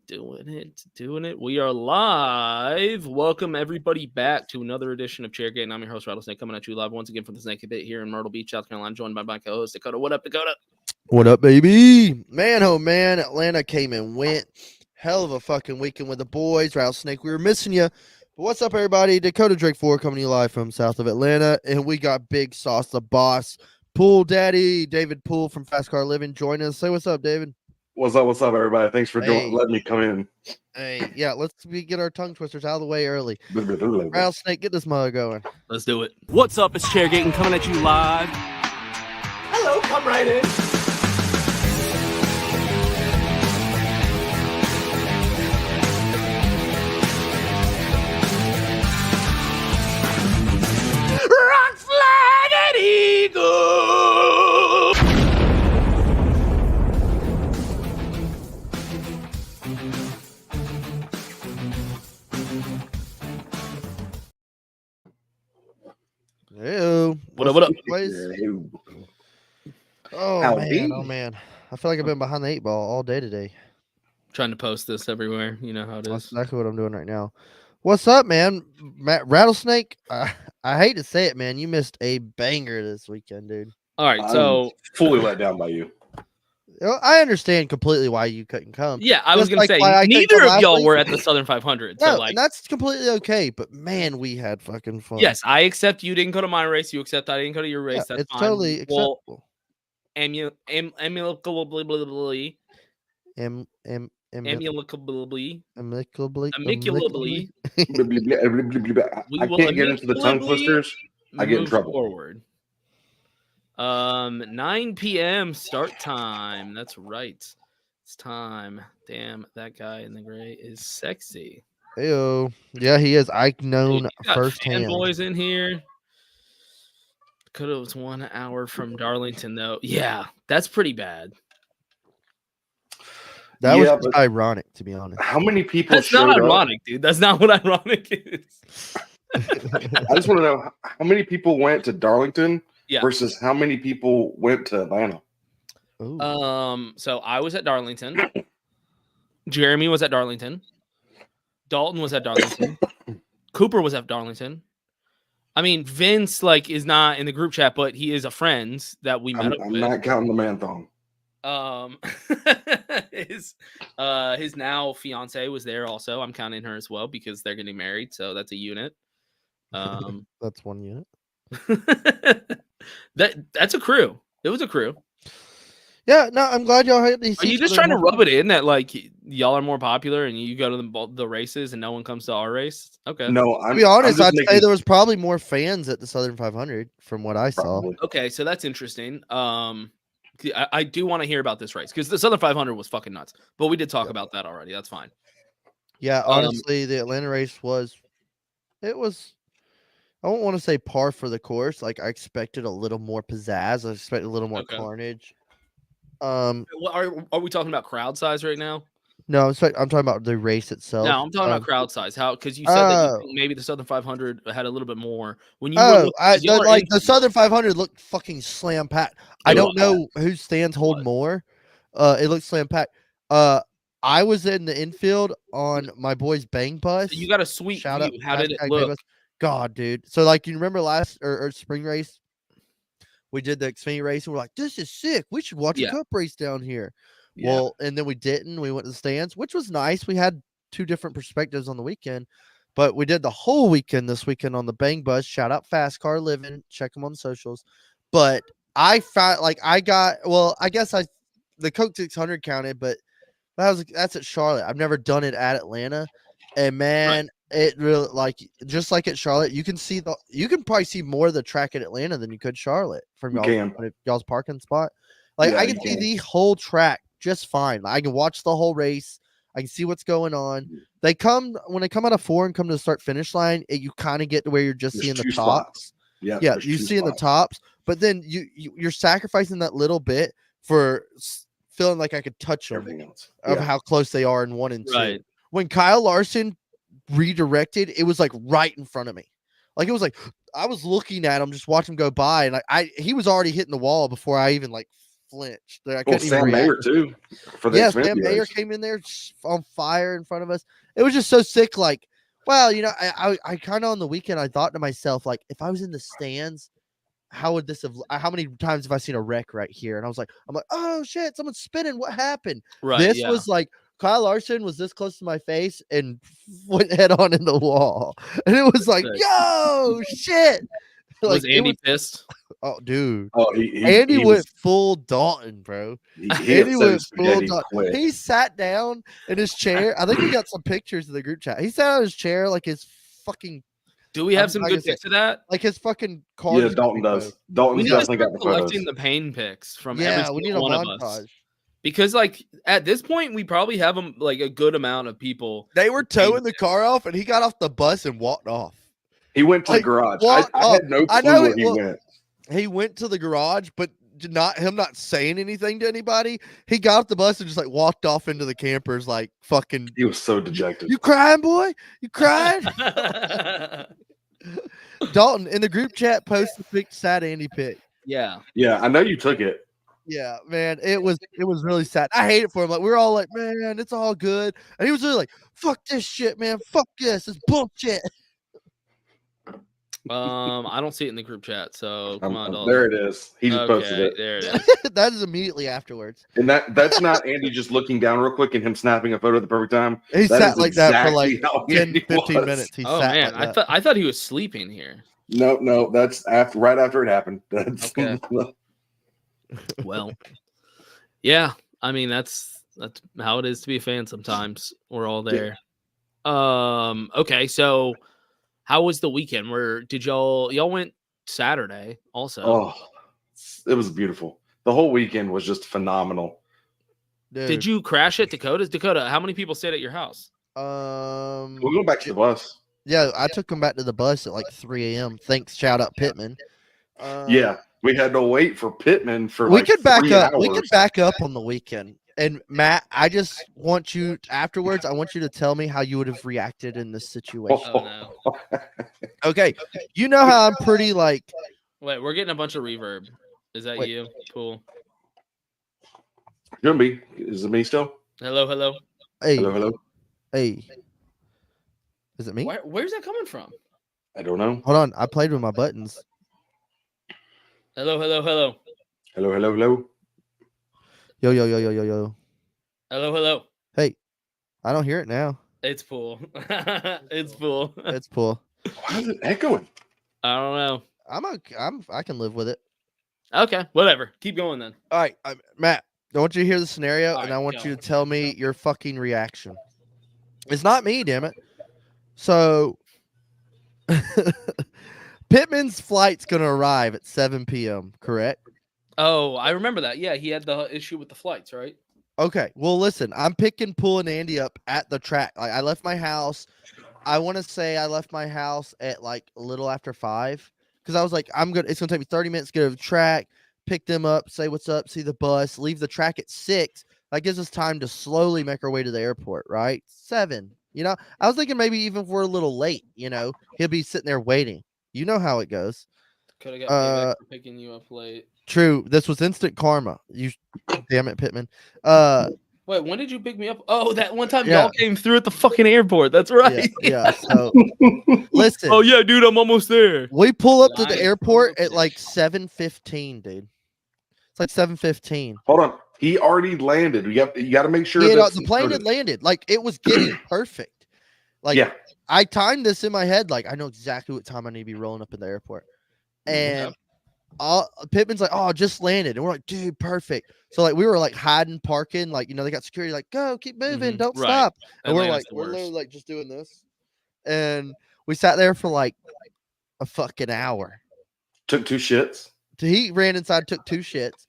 Doing it. We are live. Welcome everybody back to another edition of Chairgatin. I'm your host, Rattlesnake, coming at you live once again from the Snake Bit here in Myrtle Beach, South Carolina, joined by my co-host Dakota. What up, Dakota? What up, baby? Man, oh man, Atlanta came and went. Hell of a fucking weekend with the boys. Rattlesnake, we were missing you. But what's up, everybody? Dakota Drake 4 coming to you live from south of Atlanta. And we got Big Sauce, the boss, Pool Daddy, David Pool from Fascar Living joining us. Say what's up, David. What's up, everybody? Thanks for letting me come in. Hey, yeah, let's get our tongue twisters out of the way early. Rattlesnake, get this mother going. Let's do it. What's up? It's Chairgatin coming at you live. Hello, come right in. Rock, flag, and eagle. Hey, What up? Oh Howdy. man. I feel like I've been behind the 8-ball all day today. Trying to post this everywhere. You know how it That's is. exactly what I'm doing right now. What's up, man? Rattlesnake, I hate to say it, man. You missed a banger this weekend, dude. All right, so fully let down by you. I understand completely why you couldn't come. yeah, I was Just going to like say why I couldn't neither come of last y'all week. were at the Southern 500. No, So like, and that's completely okay. But man, we had fucking fun. yes, I accept you didn't go to my race. You accept I didn't go to your race. Yeah, That's it's fine. totally Well, acceptable. amicably, Amicably. amicably, I will can't get into the tongue amicably twisters. I get in move trouble. forward. 9 p.m. start time. That's right. It's time. Damn, that guy in the gray is sexy. Heyo. Yeah, he is. I've Dude, known you got firsthand. fanboys in here. Could have was 1 hour from Darlington though. Yeah, that's pretty bad. That was Yeah, just but ironic, to be honest. how many people That's showed not up? ironic, dude. That's not what ironic is. I just want to know how many people went to Darlington Yeah. versus how many people went to Atlanta. Ooh. So I was at Darlington. Jeremy was at Darlington. Dalton was at Darlington. Cooper was at Darlington. I mean, Vince is not in the group chat, but he is a friend that we met up I'm with. not counting the man thong. His now fiance was there also. I'm counting her as well because they're getting married, so that's a unit. That's one unit. That's a crew. It was a crew. Yeah, no, I'm glad y'all had these. Are you just trying to rub it in that y'all are more popular and you go to the races and no one comes to our race? Okay. No, To be honest, I'd say there was probably more fans at the Southern 500 from what I saw. Okay, so that's interesting. I do want to hear about this race because the Southern 500 was fucking nuts, but we did talk about that already. That's fine. Yeah, honestly, the Atlanta race was. I don't want to say par for the course. Like I expected a little more pizzazz. I expected a little more carnage. Are we talking about crowd size right now? No, I'm talking about the race itself. No, I'm talking about crowd size. How? Because you said that you think maybe the Southern 500 had a little bit more. When you the Southern 500 looked fucking slam packed. I don't know whose stands hold more. It looked slam packed. I was in the infield on my boy's bang bus. So you got a sweet Shout view. out, How did it look? God, dude. So you remember last or spring race, we did the Xfinity race and we're like, this is sick. We should watch a cup race down here. Yeah. Well, and then we didn't. We went to the stands, which was nice. We had two different perspectives on the weekend, but we did the whole weekend this weekend on the Bang Bus. Shout out Fascar Living. Check them on the socials. But I found I guess the Coke 600 counted, but that's at Charlotte. I've never done it at Atlanta, and man, it really just like at Charlotte, you can probably see more of the track at Atlanta than you could Charlotte from y'all's parking spot. I can see the whole track just fine. I can watch the whole race. I can see what's going on. When they come out of 4 and come to the start finish line, you kind of get to where you're just seeing the tops. Yeah, you see in the tops, but then you're sacrificing that little bit for feeling like I could touch them of how close they are in 1 and 2. Right. When Kyle Larson redirected, it was right in front of me. It was I was looking at him, just watch him go by, and he was already hitting the wall before I even flinched. I Well, couldn't even Sam react. Mayer too for the Yeah, Xfinity Sam Mayer race. came in there on fire in front of us. It was just so sick. Like, well, I kind of on the weekend I thought to myself, like, if I was in the stands, how would this have? How many times have I seen a wreck right here? And I'm like, oh shit, someone's spinning. What happened? Right. This yeah. was like Kyle Larson was this close to my face and went head on in the wall, and it was like, Sick. yo, shit. Was Like, it Andy pissed? oh, dude. Oh, Andy he went was full Dalton, bro. he Andy upset went his full spaghetti Dalton. quick. He sat down in his chair. I think we got some pictures of the group chat. He sat on his chair like his fucking, Do we have I'm some not good gonna say- pics of that? like his fucking car. Yeah, Dalton does. We Dalton's need to definitely got start the collecting photos. the pain pics from Yeah, every we need a single one of us. montage. Because like at this point, we probably have like a good amount of people. They were towing the car off, and he got off the bus and walked off. He went to Like, the garage. walked I up. had no I clue know where it- he well, went. He went to the garage, but not saying anything to anybody. He got off the bus and just like walked off into the campers, like fucking. He was so dejected. You crying, boy? You crying? Dalton in the group chat posted a sad Andy pic. Yeah. Yeah, I know you took it. Yeah, man, it was really sad. I hate it for him. Like, we were all like, man, it's all good, and he was really like, fuck this shit, man, fuck this, it's bullshit. I don't see it in the group chat. So come on, Dalton. There it is. He just posted it. There it is. That is immediately afterwards. And that's not Andy just looking down real quick and him snapping a photo at the perfect time. He That sat is like that for exactly like how 10, Andy 15 was. minutes. He Oh sat man, like that. I thought he was sleeping here. No, that's right after it happened. That's Okay. Well, yeah. I mean, that's how it is to be a fan. Sometimes we're all there. Okay. So, how was the weekend? Did y'all went Saturday also? Oh, it was beautiful. The whole weekend was just phenomenal. Dude. Did you crash at Dakota's? Dakota, how many people stayed at your house? We'll go back to the bus. Yeah, I took him back to the bus at like 3 a.m. Thanks, shout out Pittman. Yeah, we had to wait for Pittman for We like could back 3 up. We hours. could back up on the weekend. And Matt, I just want you afterwards. I want you to tell me how you would have reacted in this situation. Oh no! Okay, you know how I'm pretty like. Wait, we're getting a bunch of reverb. Is that Wait. you? Cool. Gonna be. Is it me still? Hello. Hey, Hello. hey, is it me? Where's that coming from? I don't know. Hold on, I played with my buttons. Hello. Hello. Yo. Hello. Hey, I don't hear it now. It's Pool. It's Pool. It's Pool. Why is it echoing? I don't know. I can live with it. Okay, whatever. Keep going then. All right, Matt. I want you to hear the scenario, All and right, I want go. you to tell me your fucking reaction. It's not me, damn it. So, Pittman's flight's gonna arrive at 7 p.m. Correct? Oh, I remember that. Yeah, he had the issue with the flights, right? Okay. Well, listen, I'm pulling Andy up at the track. Like, I left my house. I want to say I left my house at like a little after 5 because I was like, it's gonna take me 30 minutes to go to the track, pick them up, say what's up, see the bus, leave the track at 6. That gives us time to slowly make our way to the airport, right? 7. I was thinking maybe even if we're a little late, he'll be sitting there waiting. You know how it goes. Could have got payback for picking you up late. True. This was instant karma. You damn it, Pittman. Wait, when did you pick me up? Oh, that one time Yeah. y'all came through at the fucking airport. That's right. Yeah. So listen. Oh yeah, dude, I'm almost there. We pull up to the Nice. airport at like 7:15, dude. It's like 7:15. Hold on. He already landed. You got to make sure Yeah, that the plane had landed. Like it was getting perfect. Like Yeah. I timed this in my head. Like I know exactly what time I need to be rolling up in the airport. And Pittman's like, "Oh, just landed," and we're like, "Dude, perfect." So like we were like hiding, parking. Like they got security. Like, go, keep moving, don't Right. stop. And Atlanta's the we're worst. literally like just doing this. And we sat there for like a fucking hour. Took 2 shits. He ran inside, took 2 shits.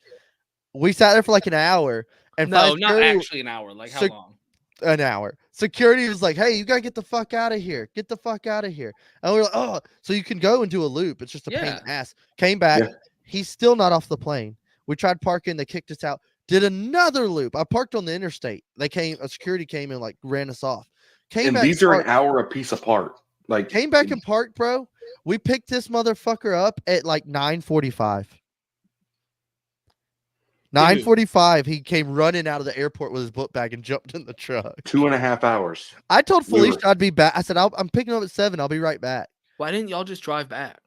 We sat there for like an hour, and No, finally not security- actually an hour. Like how Sec- long? an hour. Security was like, "Hey, you gotta get the fuck out of here! Get the fuck out of here!" And we were like, "Oh, so you can go and do a loop? It's just a pain in the ass." Came back. Yeah. He's still not off the plane. We tried parking. They kicked us out. Did another loop. I parked on the interstate. A security came and like ran us off. Came And back. these are an parked- hour a piece apart. Like Came back and parked, bro. We picked this motherfucker up at like 9:45. 9:45. He came running out of the airport with his book bag and jumped in the truck. 2.5 hours. I told We were- Felicia I'd be back. I said I'm picking up at 7. I'll be right back. Why didn't y'all just drive back?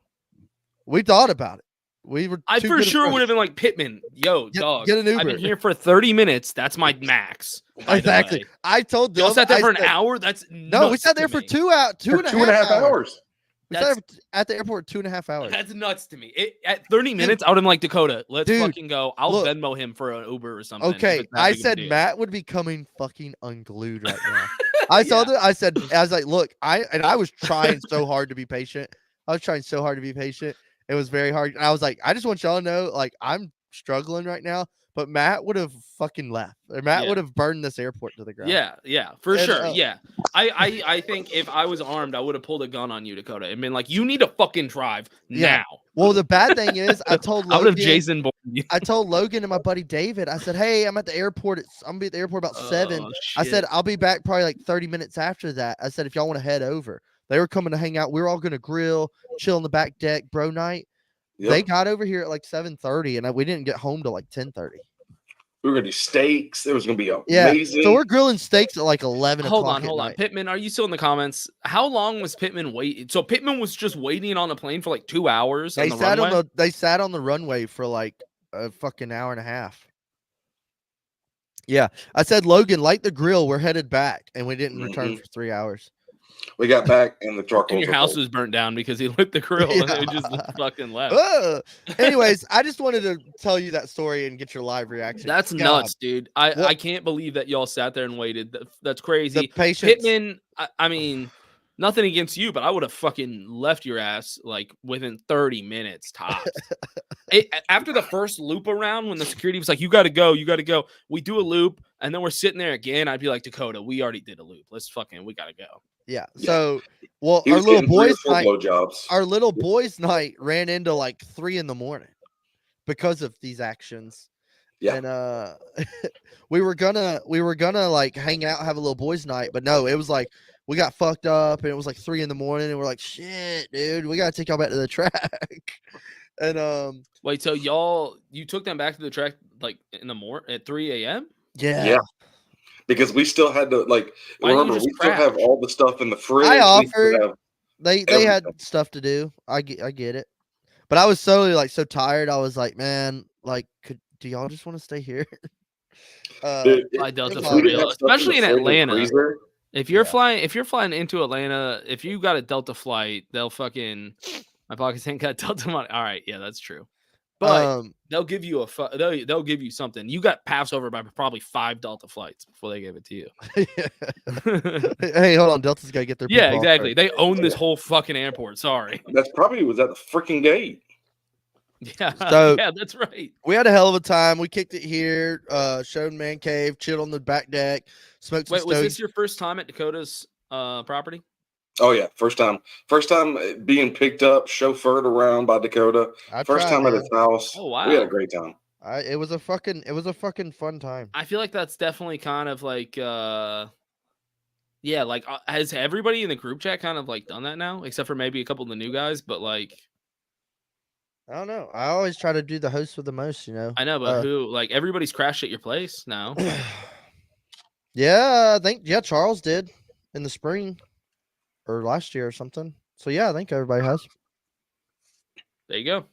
We thought about it. We were. I too for good sure friends. would have been like, Pittman, yo, dog. get an I've been Uber. here for 30 minutes. That's my max. by the Exactly. way. I told them. Y'all sat there I for an said- hour? That's No, we nuts sat there to for me. 2 hours. Two For and a 2.5 half hours. We sat there at the airport 2.5 hours. That's nuts to me. At 30 minutes, I would have been like, Dakota, let's Dude, fucking go. I'll look. Venmo him for an Uber or something. if Okay, it's that I big of a said deal. Matt would be coming fucking unglued right now. I saw that. I was like, look, I was trying so hard to be patient. I was trying so hard to be patient. It was very hard. And I was like, I just want y'all to know, like, I'm struggling right now. But Matt would have fucking left. Or Matt Yeah. would have burned this airport to the ground. Yeah, for And, sure. Yeah. I think if I was armed, I would have pulled a gun on you, Dakota, and been like, you need to fucking drive Yeah. now. Well, the bad thing is, I told I would have Logan. Jason Bourne you. I told Logan and my buddy David. I said, hey, I'm at the airport. I'm gonna be at the airport about 7. Oh, I said, shit. I'll be back probably like 30 minutes after that. I said, if y'all want to head over. They were coming to hang out. We were all going to grill, chill on the back deck, bro night. Yep. They got over here at like 7:30, and we didn't get home till like 10:30. We were gonna do steaks. It was gonna be Yeah. amazing. So we're grilling steaks at like 11 Hold o'clock on, at hold on. night. Pittman, are you still in the comments? How long was Pittman waiting? So Pittman was just waiting on a plane for like 2 hours They on the sat runway? they sat on the runway for like a fucking hour and a half. Yeah. I said, Logan, light the grill. We're headed back. And we didn't return for 3 hours. We got back and the charcoal. And your house was burnt down because he lit the grill and it just fucking left. Anyways, I just wanted to tell you that story and get your live reaction. That's God, nuts, dude. I can't believe that y'all sat there and waited. That's The crazy. patience. Pittman, I mean, nothing against you, but I would have fucking left your ass like within 30 minutes tops. After the first loop around, when the security was like, you got to go, we do a loop, and then we're sitting there again. I'd be like, Dakota, we already did a loop. We got to go. Yeah. So, well, He our was little getting 3 or boys 4 night, blowjobs. our little boys night ran into like 3 a.m. because of these actions. Yeah. And we were gonna like hang out, have a little boys night, but no, it was like we got fucked up and it was like 3 a.m. and we're like, shit, dude, we gotta take y'all back to the track. And Wait, so you took them back to the track like in the morning at 3 a.m.? yeah. Because we still had to Why didn't you remember just we still have crash? all the stuff in the fridge. I We still offered. have- They had stuff to do. I get it. But I was so tired. I was like, man, like, do y'all just want to stay here? Dude, I Delta if for we didn't real, have stuff especially in the fridge and Atlanta. freezer, If you're Yeah. flying into Atlanta, if you got a Delta flight, they'll fucking my pockets ain't got Delta money. All right, yeah, that's true. But they'll give you they'll give you something. You got passed over by probably 5 Delta flights before they gave it to you. hey, hold on, Delta's gotta get their Yeah, people off exactly. first. They own this whole fucking airport. Sorry. that's probably was at the freaking gate. Yeah, So- yeah, that's right. We had a hell of a time. We kicked it here, showed man cave, chilled on the back deck, smoked some Wait, was stogies. this your first time at Dakota's property? Oh yeah, first time being picked up, chauffeured around by Dakota. I First tried, time at man. his house. Oh, wow. We had a great time. It was a fucking fun time. I feel like that's definitely kind of like yeah, like has everybody in the group chat kind of like done that now, except for maybe a couple of the new guys, but like I don't know. I always try to do the host with the most, you know. I know, but who like everybody's crashed at your place now. Yeah, I think Charles did in the spring or last year or something. So yeah, I think everybody has. There you go.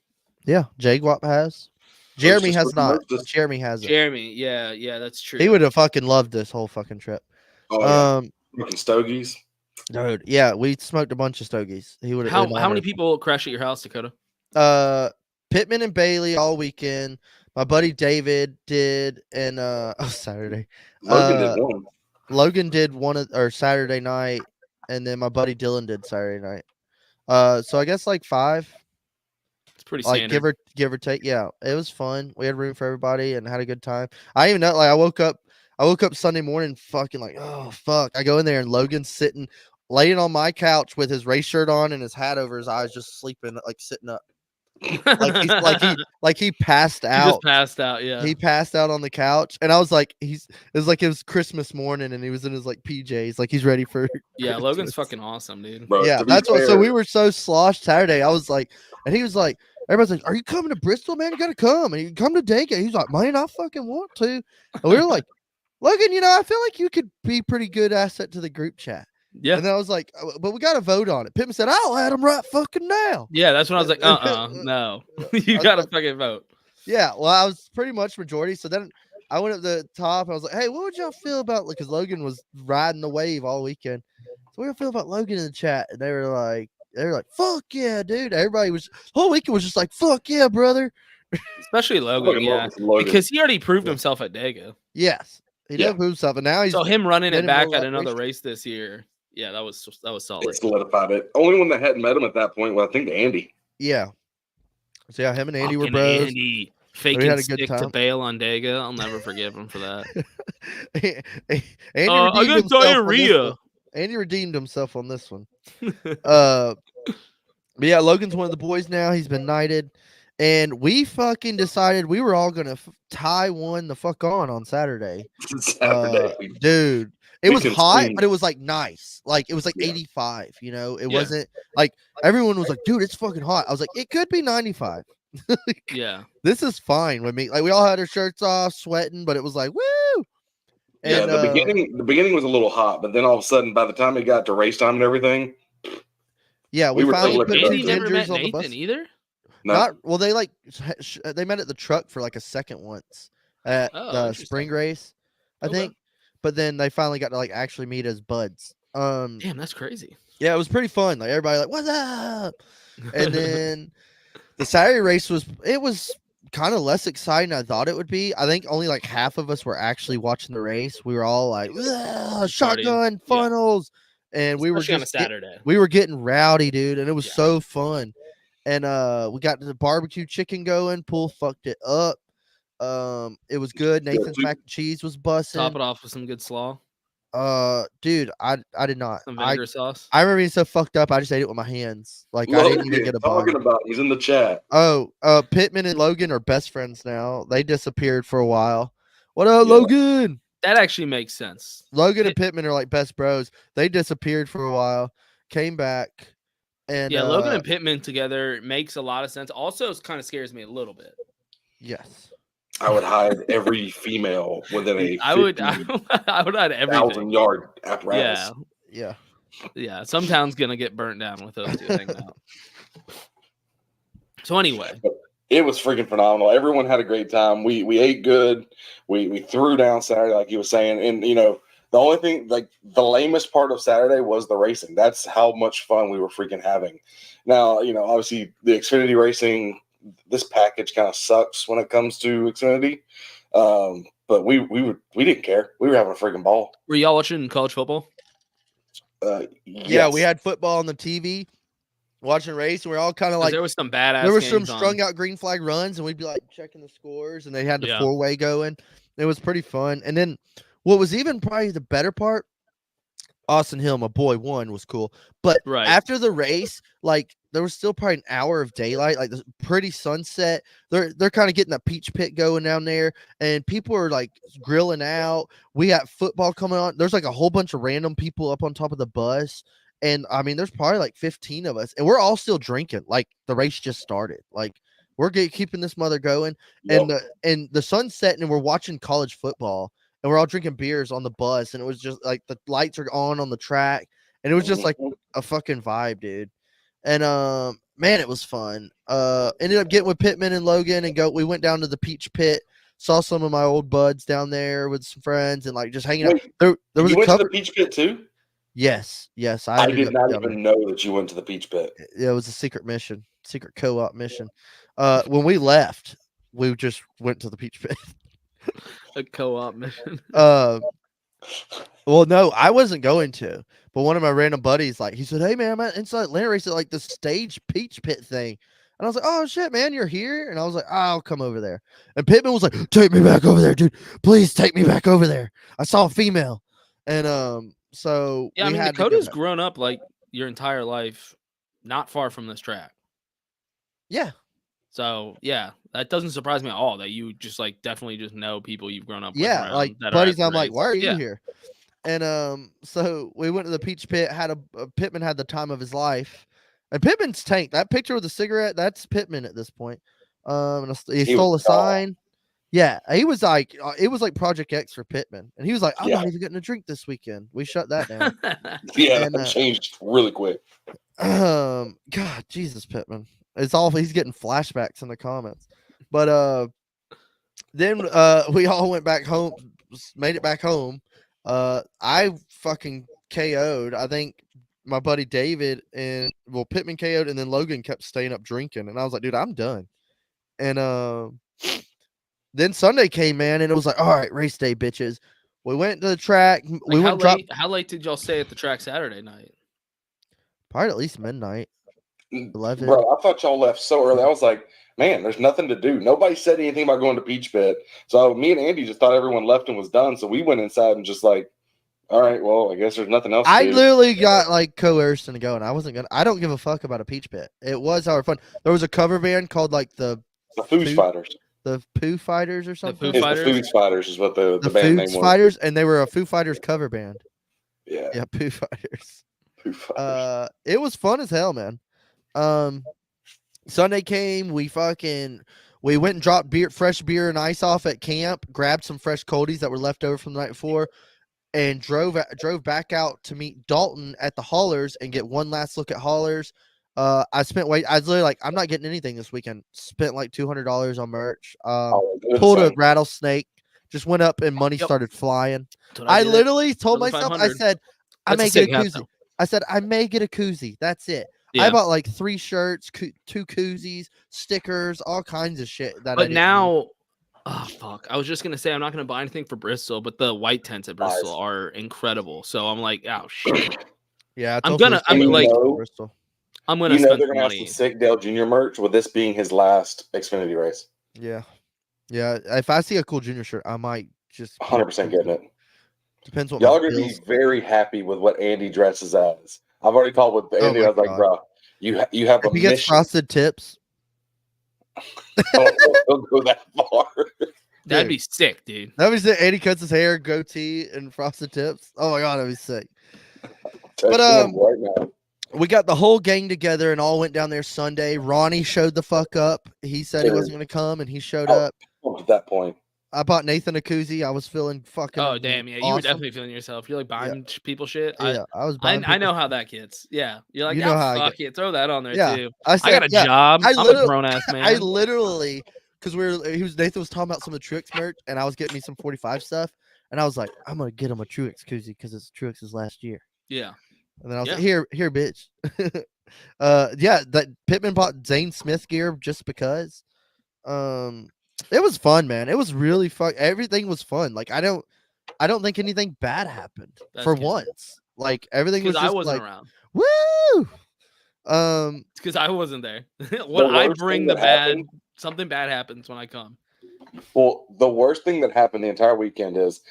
Yeah, Jaguar has. Jeremy just has with not. most- Jeremy has it. Jeremy, yeah, that's true. He would have fucking loved this whole fucking trip. Oh yeah, fucking stogies. Dude, yeah, we smoked a bunch of stogies. He would. How many people crash at your house, Dakota? Pittman and Bailey all weekend. My buddy David did, and Saturday. Logan did one. Logan did or Saturday night, and then my buddy Dylan did Saturday night. So I guess like 5. It's pretty Like standard. give or take. Yeah, it was fun. We had room for everybody and had a good time. I even know, like, I woke up Sunday morning fucking like, oh fuck. I go in there and Logan's laying on my couch with his race shirt on and his hat over his eyes, just sleeping, like sitting up. Like he passed He out. just passed out, yeah. He passed out on the couch, and I was like, it was Christmas morning, and he was in his like PJs, like he's ready for. Yeah, Logan's Christmas. fucking awesome, dude. Bro, Yeah, to be that's what. So fair, we were so sloshed Saturday. I was like, and he was like, everybody's like, "Are you coming to Bristol, man? You got to come." And you come to Dega. He's like, "Man, I fucking want to." And we were like, "Logan, I feel like you could be pretty good asset to the group chat." Yeah. And then I was like, "But we got to vote on it." Pittman said, "I'll add him right fucking now." Yeah, that's when I was like, no. You gotta fucking vote. Yeah, well, I was pretty much majority. So then I went up the top. I was like, "Hey, what would y'all feel about?" Because Logan was riding the wave all weekend. So what do you feel about Logan in the chat? And they were like, "Fuck yeah, dude!" Everybody was the whole weekend was just like, "Fuck yeah, brother!" Especially Logan, Fucking yeah, love Logan. because he already proved himself at Dago. Yes, he did prove himself, and now he's So him running been it in back real at life another race. race this year, yeah, that was solid. It solidified it. Only one that hadn't met him at that point was, I think, Andy. Yeah. So yeah, him and Andy were Fucking bros. Andy We faking had a good stick to time. bail on Dago. I'll never forgive him for that. Andy I redeemed got himself on this diarrhea. one. Andy redeemed himself on this one. But yeah, Logan's one of the boys now. He's been knighted, and we fucking decided we were all gonna tie one the fuck on Saturday. Saturday. Dude, it we was can hot, swing. but it was like nice. Like it was like Yeah. 85. It Yeah. wasn't like everyone was like, "Dude, it's fucking hot." I was like, "It could be 95." Yeah. This is fine with me. Like we all had our shirts off, sweating, but it was like, woo. Yeah, And the beginning was a little hot, but then all of a sudden, by the time it got to race time and everything, yeah, we we were finally still put looking two Andy never met gingers on the bus. Nathan either. no. Not well. They they met at the truck for like a second once at Oh, the interesting. spring race, I Okay. think. But then they finally got to like actually meet as buds. Damn, that's crazy. Yeah, it was pretty fun. Like everybody like, "What's up?" And then the Saturday race was kind of less exciting than I thought it would be. I think only like half of us were actually watching the race. We were all like, shotgun funnels, and we were Especially on a just Saturday. we were getting rowdy, dude, and it was Yeah. so fun. And we got the barbecue chicken going. Pool fucked it up. It was good. Nathan's mac and cheese was busting. Top it off with some good slaw, Dude, I did not. some vinegar sauce. I remember being so fucked up. I just ate it with my hands. Like I didn't even get a bun. talking about. He's in the chat. Oh, Pittman and Logan are best friends now. They disappeared for a while. What up, Yeah. Logan? That actually makes sense. Logan and Pittman are like best bros. They disappeared for a while, came back, and Yeah, Logan and Pittman together makes a lot of sense. Also, it kind of scares me a little bit. yes, I would hide every female within a I would hide everything. 1,000-yard apparatus. yeah. Some town's gonna get burnt down with those two hanging out. So anyway, It was freaking phenomenal. Everyone had a great time. We ate good. We threw down Saturday, like he was saying. And the only thing, like the lamest part of Saturday was the racing. That's how much fun we were freaking having. Now, obviously the Xfinity racing, this package kind of sucks when it comes to Xfinity. But we didn't care. We were having a freaking ball. were y'all watching college football? Yeah, we yes. had football on the TV, watching race. And we're all kind of 'Cause like there was some badass. there were some games on. strung out green flag runs, and we'd be like checking the scores, and they had the Yeah. 4-way going. It was pretty fun. And then what was even probably the better part, Austin Hill, my boy, won, was cool. But Right. after the race, like there was still probably an hour of daylight, like the pretty sunset. They're kind of getting that peach pit going down there, and people are like grilling out. We got football coming on. There's like a whole bunch of random people up on top of the bus. And I mean, there's probably like 15 of us, and we're all still drinking. Like the race just started. Like we're keeping this mother going, Yep. and the sun's setting, and we're watching college football, and we're all drinking beers on the bus, and it was just like the lights are on the track, and it was just like a fucking vibe, dude. And man, it was fun. Ended up getting with Pittman and Logan, and we went down to the Peach Pit. Saw some of my old buds down there with some friends, and like just hanging out. Wait, There was you a went to cover. the Peach Pit too? Yes. I ended did up not down there. even know that you went to the Peach Pit. Yeah, it was a secret mission, secret co-op mission. When we left, we just went to the Peach Pit. A co-op mission. Well, no, I wasn't going to, but one of my random buddies, like, he said, "Hey man, I'm at inside Atlanta race at like the stage Peach Pit thing." And I was like, "Oh shit, man, you're here?" And I was like, "I'll come over there." And Pittman was like, "Take me back over there, dude. Please take me back over there. I saw a female." And so Yeah, I we mean, had to go Dakota's back. grown up like your entire life, not far from this track. Yeah. So yeah, that doesn't surprise me at all. That you just like definitely just know people you've grown up with. Yeah, around like that are buddies. at the I'm like, race. "Why are you Yeah. here?" And so we went to the Peach Pit. Pittman had the time of his life, And Pittman's tank. That picture with the cigarette, that's Pittman at this point. And he He stole a was gone. sign. Yeah, he was like, it was like Project X for Pittman, and he was like, I'm Yeah. not even getting a drink this weekend. We shut that down. Yeah, And, that changed really quick. God, Jesus, Pittman. It's all he's getting flashbacks in the comments. But then we all went back home, made it back home. I fucking KO'd. I think my buddy David and Pittman KO'd, and then Logan kept staying up drinking, and I was like, dude, I'm done. And then Sunday came, man, and it was like, all right, race day, bitches. We went to the track. We went how late did y'all stay at the track Saturday night? probably at least midnight. 11. Bro, I thought y'all left so early. I was like, man, there's nothing to do. Nobody said anything about going to Peach Pit. So me and Andy just thought everyone left and was done. So we went inside and just like, all right, well, I guess there's nothing else to I do. literally got like coerced into going. I don't give a fuck about a Peach Pit. It was our fun. There was a cover band called like the Foods Fighters. The Pooh Fighters or something. Foo It's Fighters? the Foods Fighters is what the band Foods name was. Fighters, and they were a Foo Fighters cover band. Yeah. Yeah, Pooh Fighters. Foo Fighters. It was fun as hell, man. Sunday came, we went and dropped fresh beer and ice off at camp, grabbed some fresh coldies that were left over from the night before, and drove back out to meet Dalton at the haulers and get one last look at haulers. I was literally like, I'm not getting anything this weekend. Spent like $200 on merch. Pulled a rattlesnake, just went up and money started flying. I literally told myself, I said, I may get a koozie. I said, I may get a koozie. That's it. Yeah. I bought like 3 shirts, 2 koozies, stickers, all kinds of shit. But now, oh fuck! I was just gonna say I'm not gonna buy anything for Bristol, but the white tents at Bristol are incredible. So I'm like, oh shit. Yeah, I'm gonna Bristol. I'm gonna spend they're gonna have some sick Dale Jr. merch with this being his last Xfinity race. Yeah. If I see a cool junior shirt, I might just 100% getting it. Depends what y'all are gonna be very happy with what Andy dresses as. I've already called with Andy. I was like, bro, you have a mission. He gets frosted tips. Don't go that far. That'd be sick, dude. That'd be sick. Andy cuts his hair, goatee, and frosted tips. Oh my god, that'd be sick. But right now. We got the whole gang together and all went down there Sunday. Ronnie showed the fuck up. He said he wasn't going to come, and he showed up. At that point, I bought Nathan a koozie. I was feeling fucking. Oh damn, yeah, awesome. You were definitely feeling yourself. You're like buying people shit. Yeah, I was buying. I know how that gets. Yeah, you're like, fuck it, throw that on there too. I got a job. I'm a grown ass man. I literally, because Nathan was talking about some of the Truex merch, and I was getting me some 45 stuff, and I was like, I'm gonna get him a Truex koozie because it's Truex's last year. Yeah. And then I was like, here, bitch. That Pittman bought Zane Smith gear just because. It was fun, man. It was really fun. Everything was fun. Like I don't think anything bad happened for once. Like everything was just I wasn't like, around. Woo! It's because I wasn't there. When I bring the bad, something bad happens when I come. Well, the worst thing that happened the entire weekend is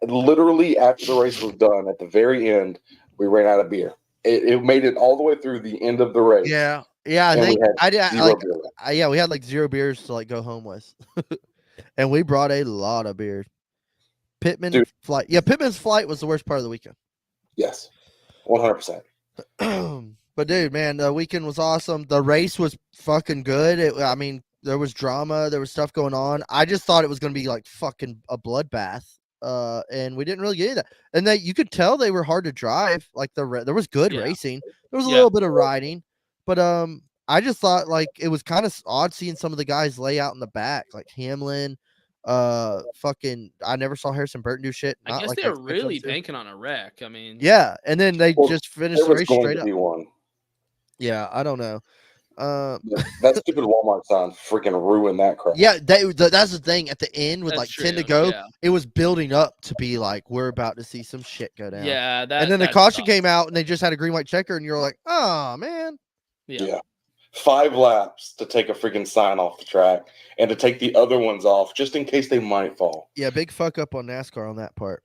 literally after the race was done, at the very end, we ran out of beer. It made it all the way through the end of the race. Yeah. We had like 0 beers to like go home with. And we brought a lot of beer. Pittman's flight was the worst part of the weekend. Yes. 100%. But dude, man, the weekend was awesome. The race was fucking good. There was drama, there was stuff going on. I just thought it was going to be like fucking a bloodbath. And we didn't really get that. And that you could tell they were hard to drive. Like there was good racing. There was a little bit of riding, but I just thought like it was kind of odd seeing some of the guys lay out in the back, like Hamlin. I never saw Harrison Burton do shit. I guess they're really banking on a wreck. I mean, yeah, and then they just finished the race straight up. One. Yeah, I don't know. That stupid Walmart sign freaking ruined that crap. Yeah, that's the thing. At the end, with that's 10 to go, it was building up to be like we're about to see some shit go down. Yeah, and then the caution came out, and they just had a green white checker, and you're like, oh man. Yeah. 5 laps to take a freaking sign off the track and to take the other ones off just in case they might fall. Yeah, big fuck up on NASCAR on that part.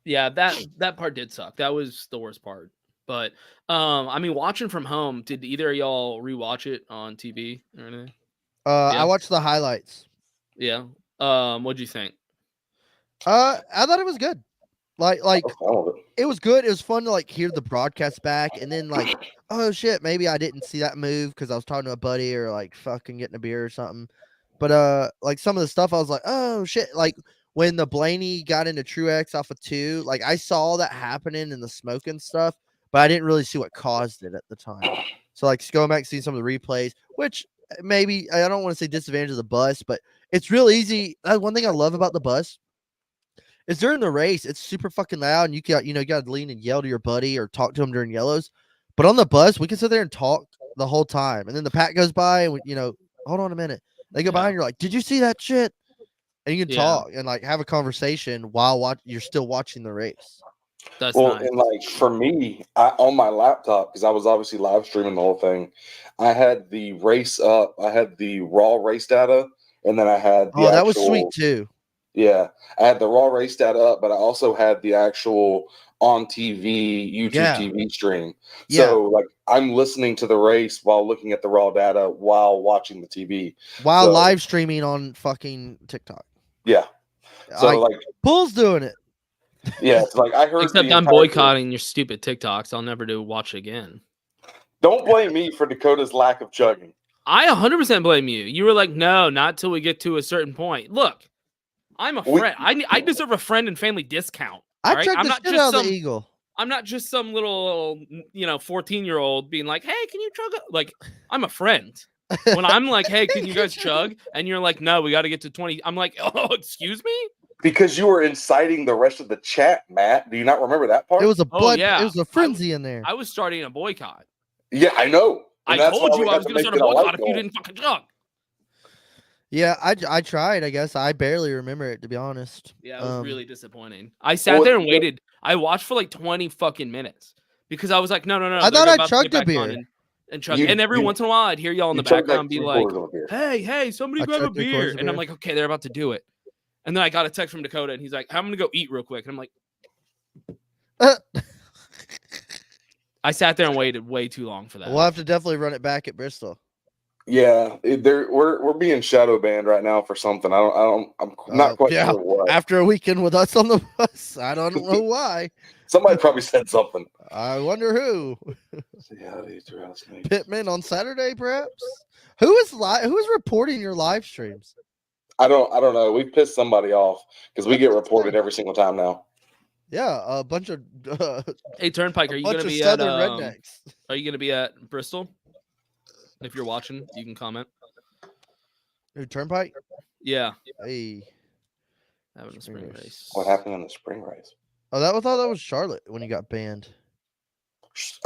Yeah, that part did suck. That was the worst part. But watching from home, did either of y'all rewatch it on TV or anything? I watched the highlights. Yeah. What'd you think? I thought it was good. Like it was good. It was fun to like hear the broadcast back, and then like, oh shit, maybe I didn't see that move because I was talking to a buddy or like fucking getting a beer or something. But like some of the stuff I was like, oh shit, like when the Blaney got into Truex off of 2, like I saw that happening in the smoke and stuff, but I didn't really see what caused it at the time. So like going back seeing some of the replays, which maybe I don't want to say disadvantage of the bus, but it's real easy. One thing I love about the bus is during the race, it's super fucking loud, and you got to lean and yell to your buddy or talk to him during yellows. But on the bus, we can sit there and talk the whole time, and then the pack goes by, and hold on a minute, they go by, and you're like, "Did you see that shit?" And you can talk and like have a conversation while you're still watching the race. That's well, nice. and like for me, on my laptop, because I was obviously live streaming the whole thing, I had the race up, I had the raw race data, and then I had the that was sweet too. Yeah, I had the raw race data up, but I also had the actual on TV, YouTube TV stream. So like I'm listening to the race while looking at the raw data while watching the TV. While live streaming on fucking TikTok. Yeah. So like Bull's doing it. Yeah, it's like I heard. Except I'm boycotting your stupid TikToks. I'll never watch again. Don't blame me for Dakota's lack of chugging. I 100% blame you. You were like, no, not till we get to a certain point. Look. I'm a friend. I deserve a friend and family discount. I chugged the shit out of the Eagle. I'm not just some little, 14-year-old being like, hey, can you chug? Like, I'm a friend. When I'm like, hey, can you guys chug? And you're like, no, we got to get to 20. I'm like, oh, excuse me? Because you were inciting the rest of the chat, Matt. Do you not remember that part? It was a it was a frenzy in there. I was starting a boycott. Yeah, I know. I told you I was going to start a boycott if you didn't fucking chug. Yeah, I tried. I guess I barely remember it, to be honest. Yeah, it was really disappointing. I sat there and waited. I watched for like 20 fucking minutes because I was like, no. I thought I chugged a beer and chug. And every once in a while, I'd hear y'all in the background be like, "Hey, somebody grab a beer!" And I'm like, "Okay, they're about to do it." And then I got a text from Dakota, and he's like, "I'm gonna go eat real quick." And I'm like, I sat there and waited way too long for that. We'll have to definitely run it back at Bristol. Yeah, we're being shadow banned right now for something. I'm not quite sure what. After a weekend with us on the bus, I don't know why. Somebody probably said something. I wonder who. Pittman on Saturday, perhaps. Who is reporting your live streams? I don't know. We pissed somebody off because we get reported every single time now. Yeah, a bunch of. Hey, Turnpike, are you going to be at rednecks? Are you going to be at Bristol? If you're watching, you can comment. Who, Turnpike? Yeah. Hey. Having a spring race. What happened in the spring race? Oh, I thought that was Charlotte when you got banned.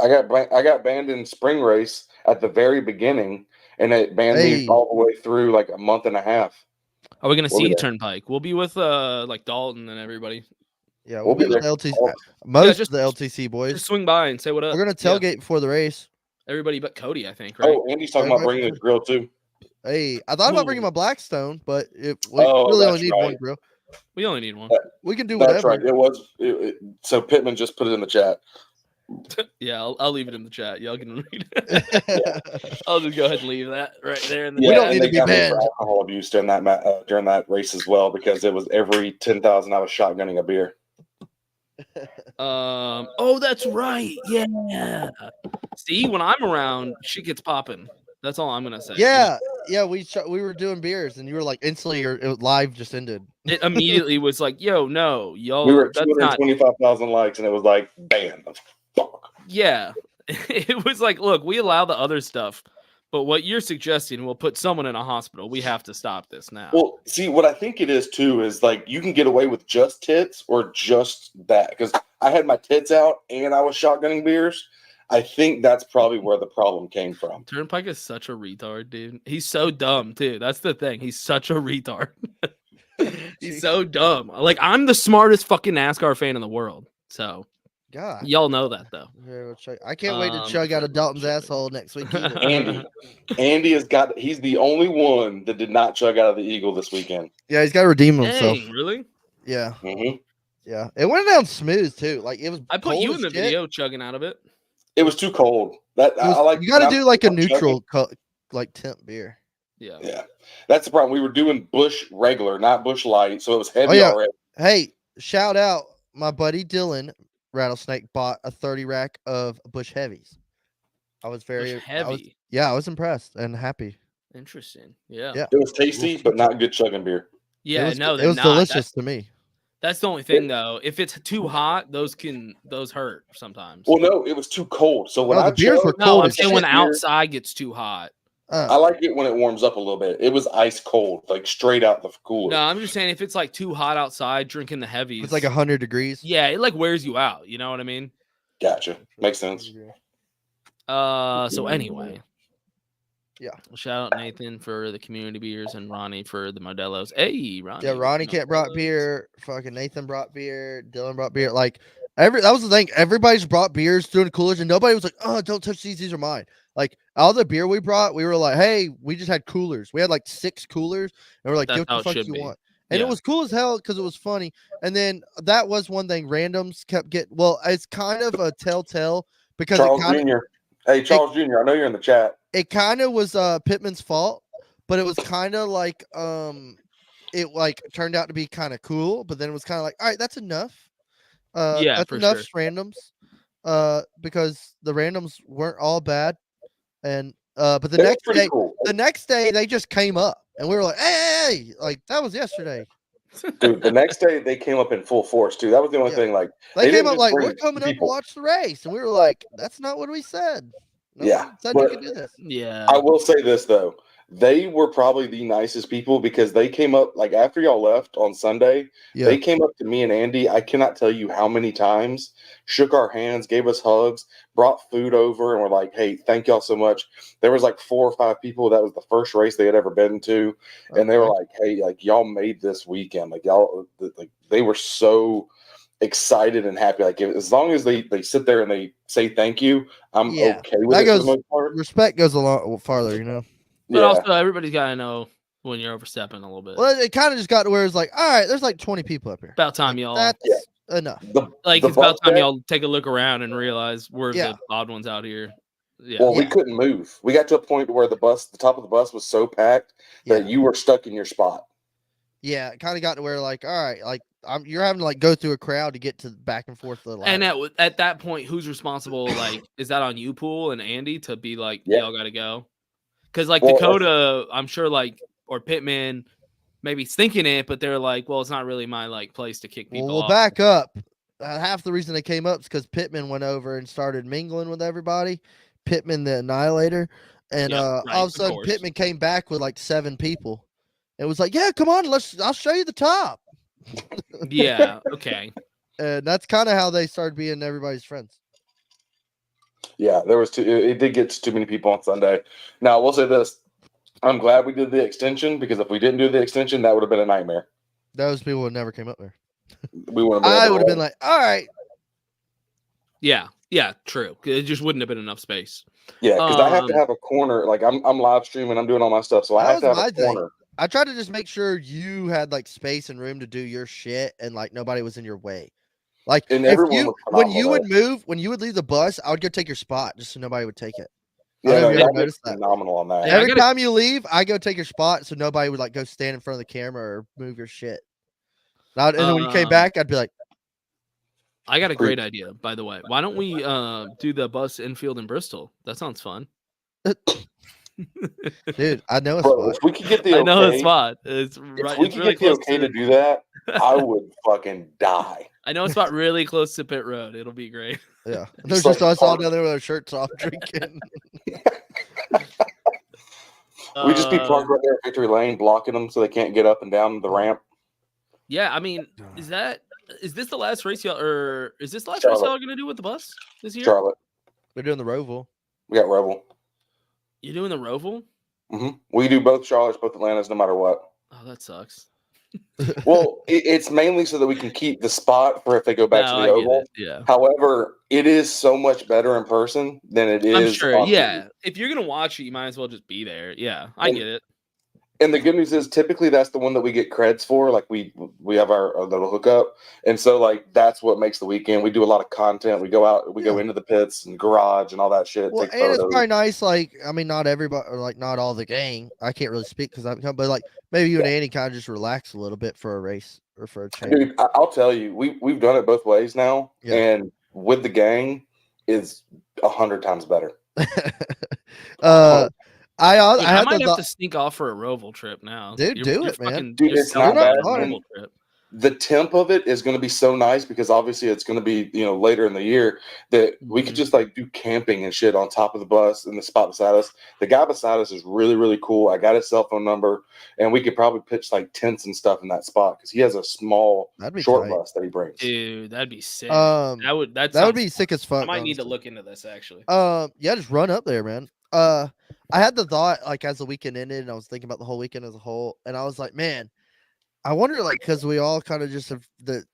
I got banned in spring race at the very beginning, and it banned me all the way through like a month and a half. Are we gonna see Turnpike? We'll be with like Dalton and everybody. Yeah, we'll be with LTC. Most of the LTC boys. Just swing by and say what up. We're gonna tailgate before the race. Everybody but Cody, I think, right? Oh, Andy's talking about bringing his grill too. Hey, I thought about bringing my Blackstone, but we really only need one grill. We only need one. We can do whatever. That's right. So Pittman just put it in the chat. Yeah, I'll leave it in the chat. Y'all can read it. Yeah. I'll just go ahead and leave that right there. We don't need to be banned. Alcohol abuse during that race as well, because it was every 10,000 I was shotgunning a beer. Oh, that's right. Yeah. See, when I'm around, shit gets popping. That's all I'm gonna say. Yeah. We were doing beers, and you were like instantly, live just ended. It immediately was like, "Yo, no, y'all." We were at 225,000 likes, and it was like, "Bam, fuck." Yeah, it was like, "Look, we allow the other stuff, but what you're suggesting will put someone in a hospital. We have to stop this now." Well, see, what I think it is too is like you can get away with just tits or just that, because I had my tits out and I was shotgunning beers. I think that's probably where the problem came from. Turnpike is such a retard, dude. He's so dumb too. That's the thing. He's such a retard. He's so dumb. Like, I'm the smartest fucking NASCAR fan in the world. So, God, y'all know that though. I can't wait to chug out of Dalton's asshole next week. Andy he's the only one that did not chug out of the Eagle this weekend. Yeah, he's got to redeem himself. Dang, really? Yeah. Mm-hmm. Yeah, it went down smooth too. Like, it was. I put you in the video chugging out of it. It was too cold. You got to do like a neutral, like temp beer. Yeah. That's the problem. We were doing Bush regular, not Bush Light, so it was heavy already. Hey, shout out my buddy Dylan Rattlesnake bought a 30 rack of Bush Heavies. I was very heavy. I was impressed and happy. Interesting. Yeah. Yeah. It was tasty, but not good chugging beer. Yeah. it No, was, they're not. delicious to me. That's the only thing, though. If it's too hot, those hurt sometimes. Well, no, it was too cold. So when Oh, I the beers were chug, cold No, I'm as saying shit. when outside gets too hot. I like it when it warms up a little bit. It was ice cold, like straight out the cooler. No, I'm just saying if it's like too hot outside, drinking the heavies. It's like 100 degrees. Yeah, it like wears you out. You know what I mean? Gotcha. Makes sense. So anyway. Yeah. Shout out Nathan for the community beers and Ronnie for the Modelo's. Hey, Ronnie. Yeah, Ronnie brought beer. Fucking Nathan brought beer. Dylan brought beer. Like that was the thing. Everybody's brought beers through the coolers, and nobody was like, "Oh, don't touch these. These are mine." Like all the beer we brought, we were like, "Hey, we just had coolers. We had like 6 coolers, and we're like, That's get what the fuck you want." And Yeah. it was cool as hell because it was funny. And then that was one thing. Randoms kept getting. Well, it's kind of a telltale because Charles Jr. Hey, Charles Jr. I know you're in the chat. it kind of was Pittman's fault, but it was kind of like it like turned out to be kind of cool, but then it was kind of like, all right, that's enough. Yeah, that's for enough sure. randoms. Because the randoms weren't all bad. And but the next day they just came up and we were like, hey, like that was yesterday. Dude, the next day they came up in full force too. That was the only thing. Like they came up like, we're coming up to watch the race, and we were like, that's not what we said. Yeah, said you could do this. Yeah, I will say this though. They were probably the nicest people because they came up like after y'all left on Sunday. Yeah. They came up to me and Andy. I cannot tell you how many times, shook our hands, gave us hugs, brought food over, and were like, "Hey, thank y'all so much." There was like 4 or 5 people. That was the first race they had ever been to, and they were like, "Hey, like y'all made this weekend. Like y'all, like they were so excited and happy. Like as long as they sit there and they say thank you, I'm okay with that it for the most part. Respect goes a lot farther, you know. But also everybody's got to know when you're overstepping a little bit. Well, it kind of just got to where it's like, all right, there's like 20 people up here. About time y'all. That's enough. It's about time y'all take a look around and realize we're the odd ones out here. Yeah. Well, we couldn't move. We got to a point where the top of the bus was so packed that you were stuck in your spot. Yeah, it kind of got to where like, all right, like you're having to like go through a crowd to get to back and forth the line. And at that point, who's responsible? Like, is that on you, Pool and Andy, to be like, y'all got to go? Because like Dakota, I'm sure like or Pittman, maybe thinking it, but they're like, well, it's not really my like place to kick people. Well, we'll back up. Half the reason they came up is because Pittman went over and started mingling with everybody. Pittman the Annihilator, and all of a sudden Pittman came back with like 7 people. It was like, yeah, come on, I'll show you the top. Yeah, okay. And that's kind of how they started being everybody's friends. Yeah, there was it did get too many people on Sunday. Now, I will say this. I'm glad we did the extension because if we didn't do the extension, that would have been a nightmare. Those people would never came up there. I would have been like, all right. Yeah, true. It just wouldn't have been enough space. Yeah, because I have to have a corner. Like I'm live streaming, I'm doing all my stuff, so I have to have a corner. I tried to just make sure you had like space and room to do your shit, and like nobody was in your way. Like when you would leave the bus, I would go take your spot just so nobody would take it. Yeah, noticed that. Phenomenal on that. Every time you leave, I go take your spot so nobody would like go stand in front of the camera or move your shit. And then when you came back, I'd be like, I got a great idea, by the way. Why don't we do the bus infield in Bristol? That sounds fun. Dude, I know a spot. If we could get the I know a spot. It's if we could get the okay to do that, I would fucking die. I know a spot really close to Pit Road. It'll be great. Yeah. There's just us all down there with our shirts off drinking. We just be parked right there at Victory Lane, blocking them so they can't get up and down the ramp. Yeah, I mean, is this the last race y'all gonna do with the bus this year? Charlotte. We're doing the Roval. We got Rebel. You're doing the Roval? Mm-hmm. We do both Charlottes, both Atlantas, no matter what. Oh, that sucks. Well, it's mainly so that we can keep the spot for if they go back to the Oval. Yeah. However, it is so much better in person than it is. I'm sure. Yeah. TV. If you're gonna watch it, you might as well just be there. Yeah, I get it. And the good news is, typically that's the one that we get creds for. Like we have our little hookup, and so like that's what makes the weekend. We do a lot of content. We go out, we go into the pits and garage and all that shit. Well, and it's probably nice. Like, I mean, not everybody, or like not all the gang. I can't really speak because I'm, but like maybe you and Andy kind of just relax a little bit for a race or for a change. Dude, I'll tell you, we've done it both ways now, and with the gang is 100 times better. I Dude, I had might the have thought, to sneak off for a Roval trip now. dude, do it, man. Fucking, Dude, you're it's selling not me bad, on a man. Roval trip. The temp of it is going to be so nice because obviously it's going to be, later in the year that we could just like do camping and shit on top of the bus in the spot beside us. The guy beside us is really, really cool. I got his cell phone number and we could probably pitch like tents and stuff in that spot because he has a small short tight. bus that he brings. Dude, that'd be sick. That would be sick as fuck. I might need to honestly. look into this actually. Yeah, just run up there, man. I had the thought like as the weekend ended, and I was thinking about the whole weekend as a whole, and I was like, man, I wonder, like, because we all kind of just have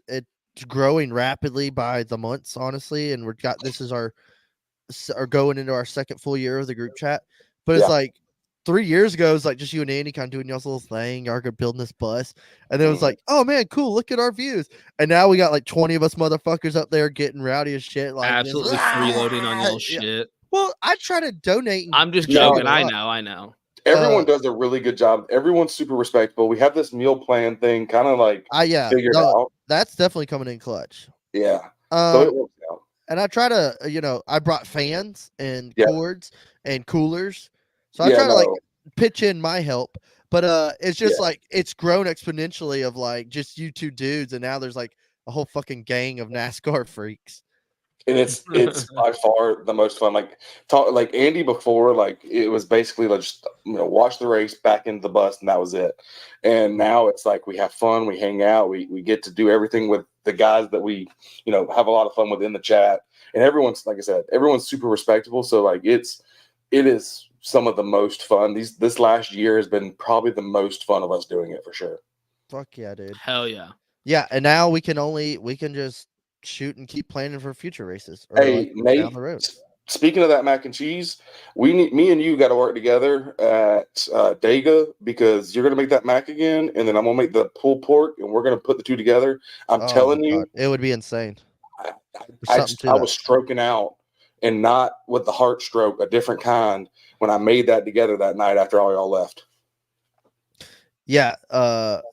it's growing rapidly by the months, honestly, and this is our going into our second full year of the group chat, but it's like 3 years ago, it's like just you and Andy kind of doing y'all's little thing, y'all building this bus, and then it was like, oh man, cool, look at our views, and now we got like 20 of us motherfuckers up there getting rowdy as shit, like absolutely freeloading on y'all shit. Well, I try to donate. I'm just joking. I know. Everyone does a really good job. Everyone's super respectable. We have this meal plan thing kind of like figured out. That's definitely coming in clutch. Yeah. So it works out. And I try to, I brought fans and cords and coolers. So I try to like pitch in my help. But it's just like it's grown exponentially of like just you two dudes. And now there's like a whole fucking gang of NASCAR freaks. And it's by far the most fun. Like Andy before, like it was basically like just watch the race, back into the bus, and that was it. And now it's like we have fun, we hang out, we get to do everything with the guys that we have a lot of fun with in the chat. And everyone's, like I said, everyone's super respectable. So like it is some of the most fun. This last year has been probably the most fun of us doing it for sure. Fuck yeah, dude. Hell yeah. Yeah, and now we can just shoot and keep planning for future races. Hey, Nate, down the road. Speaking of that mac and cheese, me and you got to work together at Dega because you're going to make that mac again, and then I'm going to make the pulled pork, and we're going to put the two together. I'm telling you. It would be insane. I was stroking out, and not with the heart stroke, a different kind, when I made that together that night after all y'all left. Yeah.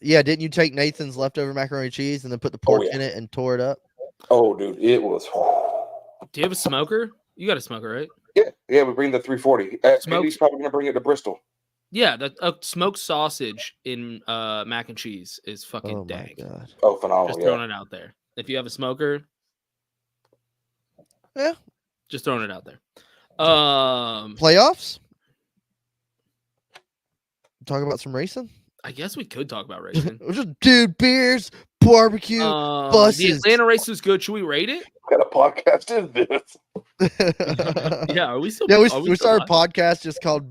Didn't you take Nathan's leftover macaroni and cheese and then put the pork in it and tore it up? Oh, dude, it was. Do you have a smoker? You got a smoker, right? Yeah, we bring the 340. Andy's probably going to bring it to Bristol. Yeah, the smoked sausage in mac and cheese is fucking dang. My God. Oh, phenomenal. Just throwing it out there. If you have a smoker, just throwing it out there. Playoffs? Talk about some racing? I guess we could talk about racing. Dude, beers, barbecue, buses. The Atlanta race was good. Should we rate it? What kind of podcast is this? Yeah, are we still? Yeah, we started a podcast just called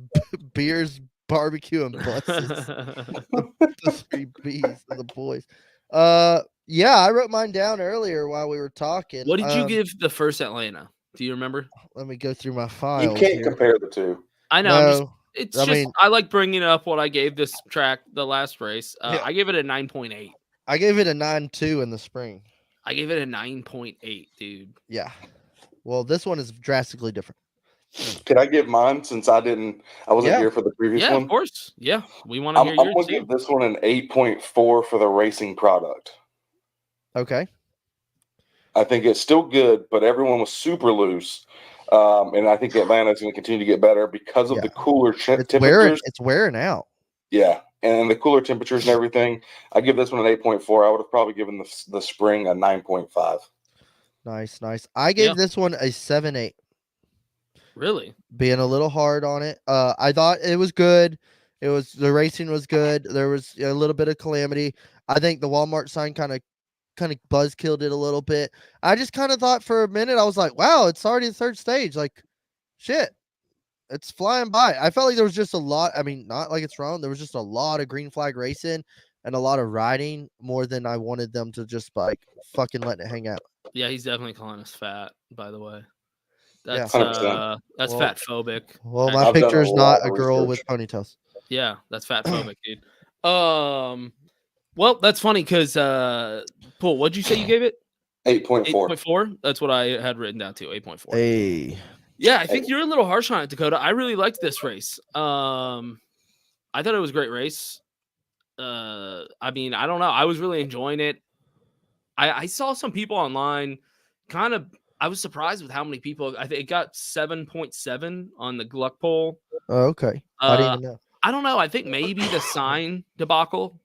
Beers, Barbecue, and Buses. The 3 B's of the boys. Yeah, I wrote mine down earlier while we were talking. What did you give the first Atlanta? Do you remember? Let me go through my files. You can't compare the two. I know. No, I like bringing up what I gave this track the last race. I gave it a 9.8. I gave it a 9.2 in the spring. I gave it a 9.8, dude. Yeah. Well, this one is drastically different. Can I give mine since I wasn't here for the previous one? Yeah, of course. Yeah, we want to hear yours. I'm going to give this one an 8.4 for the racing product. Okay. I think it's still good, but everyone was super loose. And I think Atlanta is going to continue to get better because of the cooler temperatures. It's wearing out. Yeah, and the cooler temperatures and everything. I give this one an 8.4. I would have probably given the spring a 9.5. Nice. I gave this one a 7.8. Really? Being a little hard on it. I thought it was good. The racing was good. There was a little bit of calamity. I think the Walmart sign kind of buzz killed it a little bit. I just kind of thought for a minute, I was like, wow, it's already the third stage. Like, shit, it's flying by. I felt like there was just a lot. I mean, not like it's wrong. There was just a lot of green flag racing and a lot of riding more than I wanted them to just like fucking letting it hang out. Yeah, he's definitely calling us fat, by the way. That's that's fat phobic. Well, my picture is not a girl with ponytails. Yeah, that's fat phobic, dude. Well, that's funny because Paul, what'd you say you gave it? 8.4. 8.4. That's what I had written down too. 8.4. Hey. Yeah, I think you're a little harsh on it, Dakota. I really liked this race. I thought it was a great race. I mean, I don't know. I was really enjoying it. I saw some people online kind of, I was surprised with how many people. I think it got 7.7 on the Gluck poll. Oh, okay. I didn't even know. I don't know. I think maybe the sign debacle.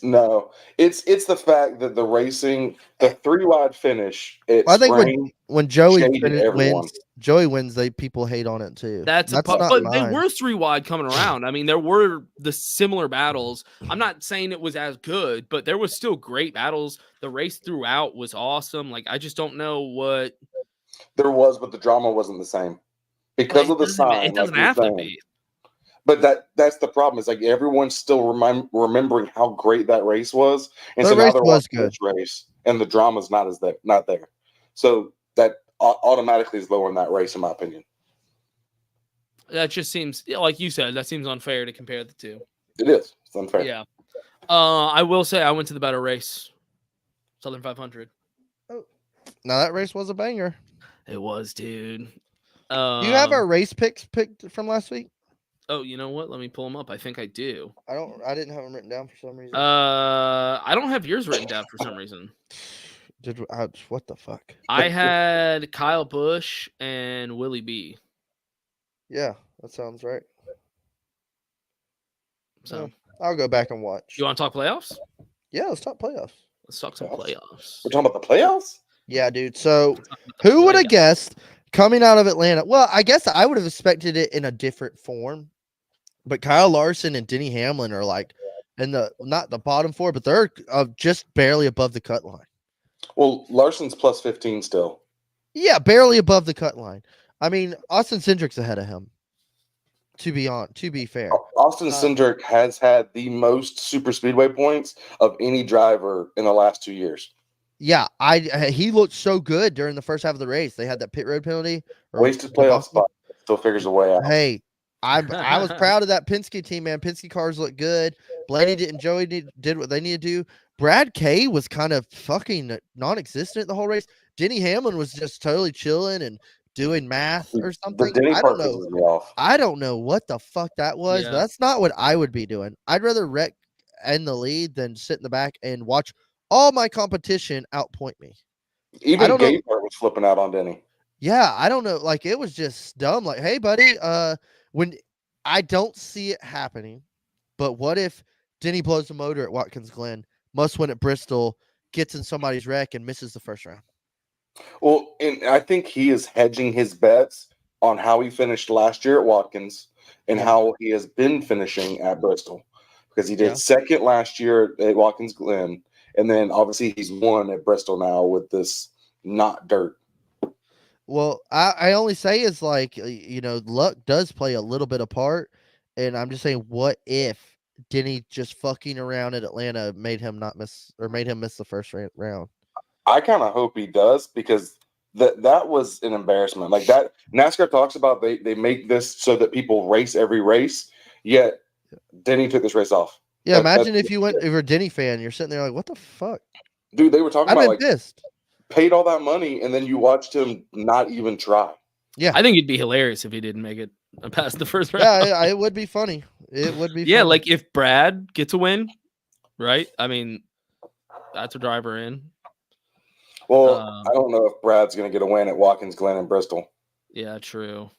No, it's the fact that the racing, the 3 wide finish, it I think sprang, when Joey shaded everyone. wins, people hate on it too. That's not but they mine. were 3 wide coming around. I mean, there were the similar battles. I'm not saying it was as good, but there was still great battles. The race throughout was awesome. Like, I just don't know what There was, but the drama wasn't the same because of the sign. It doesn't like have to saying. be. But that's the problem. It's like everyone's still remembering how great that race was, and The so now race they're was watching this race, and the drama's not there. So that automatically is lowering that race, in my opinion. That just seems, like you said, that seems unfair to compare the two. It is. It's unfair. Yeah. I will say I went to the better race, Southern 500. Oh. Now that race was a banger. It was, dude. Do you have our race picks picked from last week? Oh, you know what? Let me pull them up. I think I do. I didn't have them written down for some reason. I don't have yours written down for some reason. What the fuck? I had Kyle Busch and Willie B. Yeah, that sounds right. So I'll go back and watch. You want to talk playoffs? Yeah, let's talk playoffs. Let's talk some playoffs. We're talking about the playoffs? Yeah, dude. So who would have guessed coming out of Atlanta? Well, I guess I would have expected it in a different form. But Kyle Larson and Denny Hamlin are like in not the bottom 4, but they're just barely above the cut line. Well, Larson's plus 15 still. Yeah, barely above the cut line. I mean, Austin Cindric's ahead of him. To be fair, Austin Cindric has had the most super speedway points of any driver in the last 2 years. Yeah, he looked so good during the first half of the race. They had that pit road penalty. Wasted playoff spot. Still figures a way out. Hey, I was proud of that Penske team, man. Penske cars look good. Blaney and Joey did what they needed to do. Brad K was kind of fucking non-existent the whole race. Denny Hamlin was just totally chilling and doing math or something. I don't know. I don't know what the fuck that was. Yeah. But that's not what I would be doing. I'd rather wreck in the lead than sit in the back and watch all my competition outpoint me. Even Gabart was flipping out on Denny. Yeah, I don't know. Like, it was just dumb. Like, hey, buddy, when I don't see it happening, but what if Denny blows the motor at Watkins Glen, must win at Bristol, gets in somebody's wreck, and misses the first round? Well, and I think he is hedging his bets on how he finished last year at Watkins and how he has been finishing at Bristol, because he did second last year at Watkins Glen, and then obviously he's won at Bristol now with this not dirt. Well, I only say is like, luck does play a little bit of part, and I'm just saying, what if Denny just fucking around at Atlanta made him miss the first round? I kind of hope he does, because that was an embarrassment. Like that, NASCAR talks about they make this so that people race every race, yet Denny took this race off. Yeah, imagine if you're a Denny fan, you're sitting there like, what the fuck? Dude, they were talking about like pissed. Paid all that money, and then you watched him not even try. Yeah, I think it'd be hilarious if he didn't make it past the first round. Yeah, it would be funny. It would be. Yeah, funny. like if Brad gets a win, right? I mean, that's a driver in. Well, I don't know if Brad's going to get a win at Watkins Glen and Bristol. Yeah, true.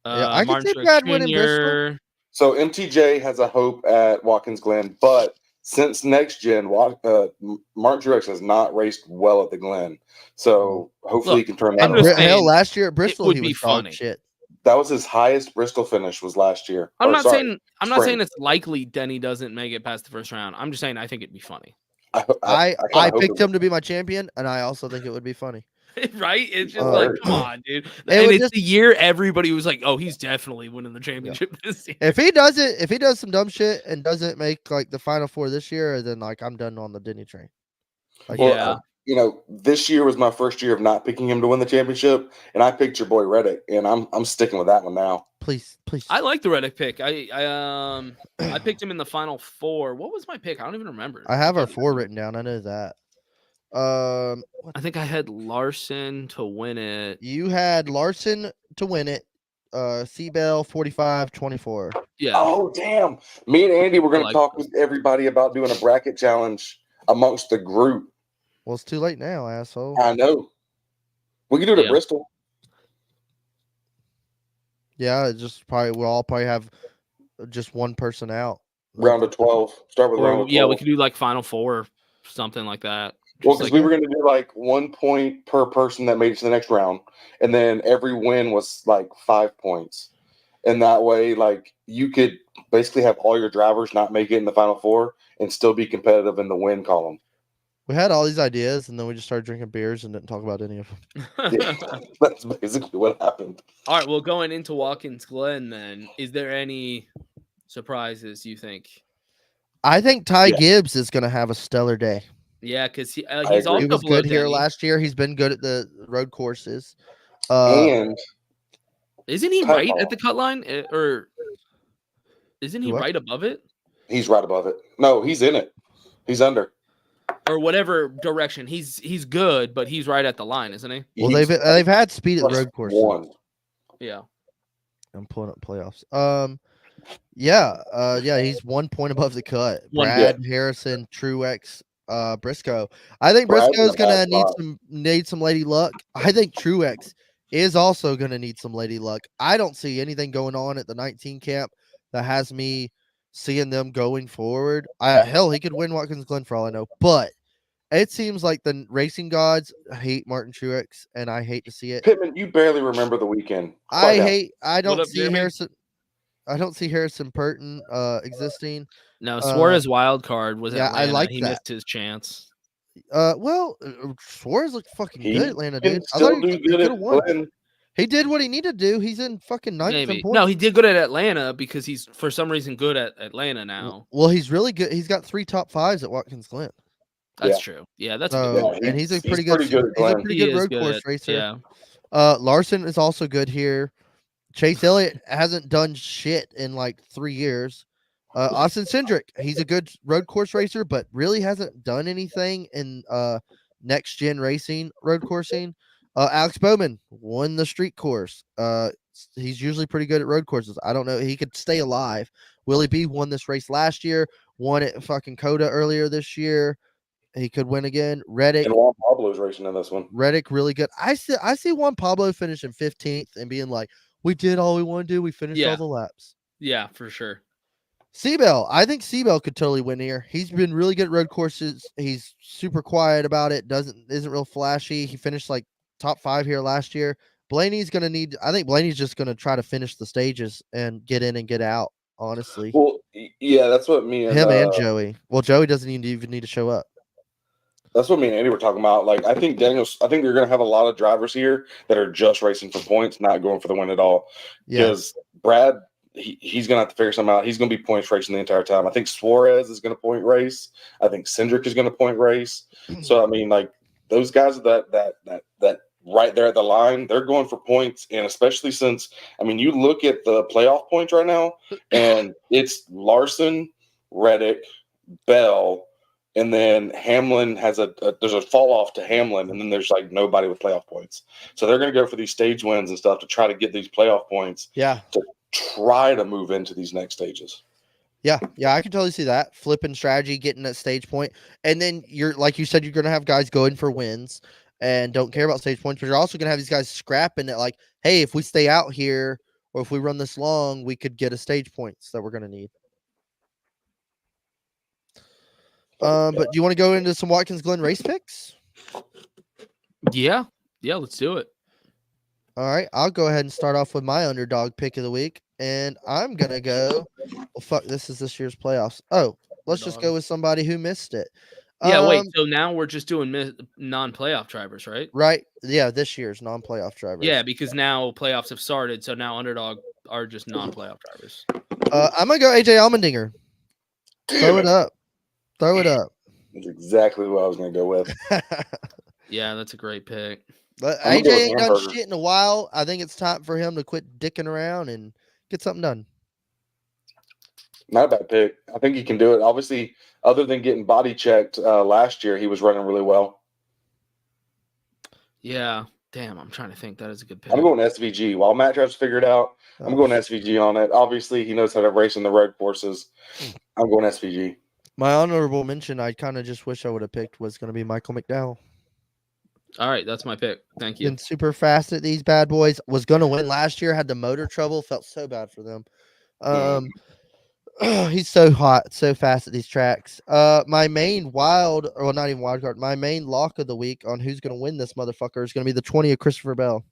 I can see Brad winning Bristol. So MTJ has a hope at Watkins Glen, but since next gen, Mark Truex has not raced well at the Glen. So hopefully he can turn that around. Hell, last year at Bristol, he was funny. Shit. That was his highest Bristol finish was last year. I'm not saying it's likely Denny doesn't make it past the first round. I'm just saying I think it'd be funny. I picked him to be my champion, and I also think it would be funny. Right? It's just like, come on, dude. And it's the year everybody was like, oh, he's definitely winning the championship this year. If he does some dumb shit and doesn't make like the Final Four this year, then like I'm done on the Denny train. Like, this year was my first year of not picking him to win the championship, and I picked your boy Reddick, and I'm sticking with that one now. Please. I like the Reddick pick. I picked him in the Final Four. What was my pick? I don't even remember. I have our 4 written down. I know that. I think I had Larson to win it. You had Larson to win it. Seabell 45-24. Yeah. Oh damn! Me and Andy were going to talk with everybody about doing a bracket challenge amongst the group. Well, it's too late now, asshole. I know. We can do it Yeah. at Bristol. Yeah, it just probably we'll all probably have just one person out. Round of 12. Start with round Or of 12. yeah, we could do like Final Four, something like that. Well, Just because like, we were going to do like 1 point per person that made it to the next round, and then every win was like 5 points, and that way, like you could basically have all your drivers not make it in the Final Four and still be competitive in the win column. We had all these ideas, and then we just started drinking beers and didn't talk about any of them. Yeah, that's basically what happened. All right, well, going into Watkins Glen, then, is there any surprises you think? I think Ty Yeah. Gibbs is going to have a stellar day. Yeah, because he's agree. also He was below good here Denny. last year. He's been good at the road courses. And Isn't he Ty right Paul. at the cut line, or isn't he What? right above it, he's right above it. No, he's in it. He's under. or whatever direction? He's good, but he's right at the line, isn't he? Well, He's they've had speed at the plus road courses. 1. Yeah. I'm pulling up playoffs. Yeah, he's 1 point above the cut. One- Brad, Harrison, Truex, Briscoe. I think Brad's Briscoe's in a gonna bad need some lady luck. I think Truex is also gonna need some lady luck. I don't see anything going on at the 19 camp that has me seeing them going forward. Hell, he could win Watkins Glen for all I know, but it seems like the racing gods hate Martin Truex, and I hate to see it. Pittman, you barely remember the weekend. I Quiet down. don't up, see Jeremy? Harrison. I don't see Harrison Burton existing. No, Suarez wild card was yeah, I Atlanta. like he that. missed his chance. Suarez looked fucking He good at Atlanta, can dude. I still thought do he good could at have won. Glen. He did what he needed to do. He's in fucking ninth in Maybe. points. No, he did good at Atlanta because he's for some reason good at Atlanta now. Well, he's really good. He's got 3 top 5s at Watkins Glen. That's Yeah. true. Yeah, that's a good So, point. Yeah, and he's a he's pretty good. pretty good at He's a Glen. pretty He good is road good course at- racer. Yeah. Larson is also good here. Chase Elliott hasn't done shit in like 3 years. Austin Cindric, he's a good road course racer, but really hasn't done anything in next gen racing road coursing. Alex Bowman won the street course. He's usually pretty good at road courses. I don't know. He could stay alive. Willie B won this race last year, won it fucking Coda earlier this year. He could win again. Reddick, And Juan Pablo's racing in this one. Reddick really good. I see Juan Pablo finishing 15th and being like, we did all we want to do. We finished Yeah. all the laps. Yeah, for sure. Seabell, I think Seabell could totally win here. He's been really good at road courses. He's super quiet about it. Isn't real flashy. He finished like top 5 here last year. Blaney's gonna need. I think Blaney's just gonna try to finish the stages and get in and get out. Honestly, Well, yeah, that's what me and and Joey. Well, Joey doesn't even need to show up. that's what me and Andy were talking about. Like, I think they're going to have a lot of drivers here that are just racing for points, not going for the win at all. Yeah, Because Brad, he's going to have to figure something out. He's going to be points racing the entire time. I think Suarez is going to point race. I think Cindric is going to point race. So I mean, like those guys that right there at the line, they're going for points. And especially since, I mean, you look at the playoff points right now, and it's Larson, Reddick, Bell. And then Hamlin has there's a fall off to Hamlin, and then there's like nobody with playoff points. So they're going to go for these stage wins and stuff to try to get these playoff points. yeah, To try to move into these next stages. yeah. I can totally see that flipping strategy, getting that stage point, and then you're like you said, you're gonna have guys going for wins and don't care about stage points, but you're also gonna have these guys scrapping it. Like, hey, if we stay out here or if we run this long, we could get a stage points that we're gonna need. But do you want to go into some Watkins Glen race picks? Yeah. Yeah, let's do it. All right, I'll go ahead and start off with my underdog pick of the week, and I'm gonna go. Well, fuck, this is this year's playoffs. Oh, let's just go with somebody who missed it. Yeah, wait. So now we're just doing non-playoff drivers, right? Right? Yeah, this year's non-playoff drivers. Yeah, because now playoffs have started, so now underdog are just non-playoff drivers. I'm gonna go AJ Allmendinger. Throw it up. Throw it up. That's exactly what I was going to go with. Yeah, that's a great pick. But I'm AJ gonna go with ain't done Hamburger. shit in a while. I think it's time for him to quit dicking around and get something done. Not a bad pick. I think he can do it. Obviously, other than getting body checked last year, he was running really well. Yeah. Damn, I'm trying to think. That is a good pick. I'm going SVG. While Matt tries to figure it out, I'm going SVG on it. Obviously, he knows how to race in the road courses. I'm going SVG. My honorable mention, I kind of just wish I would have picked was going to be Michael McDowell. All right, that's my pick. Thank you. Been super fast at these bad boys. Was going to win last year. Had the motor trouble. Felt so bad for them. He's so hot, so fast at these tracks. My main not even wild card. My main lock of the week on who's going to win this motherfucker is going to be the 20 of Christopher Bell.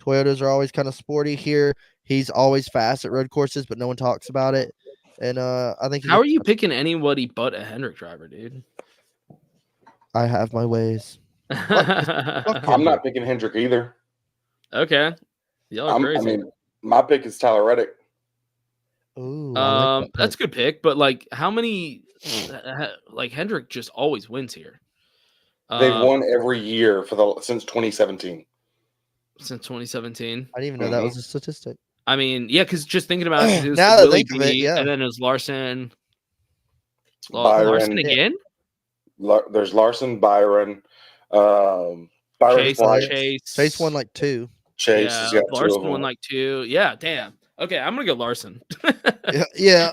Toyotas are always kind of sporty here. He's always fast at road courses, but no one talks about it. And I think How are you picking anybody but a Hendrick driver, dude? I have my ways. I'm not picking Hendrick either. Okay. Y'all are crazy. I mean, my pick is Tyler Reddick. Ooh, that's a good pick, but like, how many? Like Hendrick just always wins here. They've won every year since 2017. Since 2017. I didn't even know that was a statistic. I mean, yeah, because just thinking about it, now that I think of it, yeah. And then there's Larson. Byron, Larson again? There's Larson, Byron, Byron Chase won like 2. Chase has got Larson 2 won like 2. Yeah, damn. Okay, I'm gonna go Larson. yeah.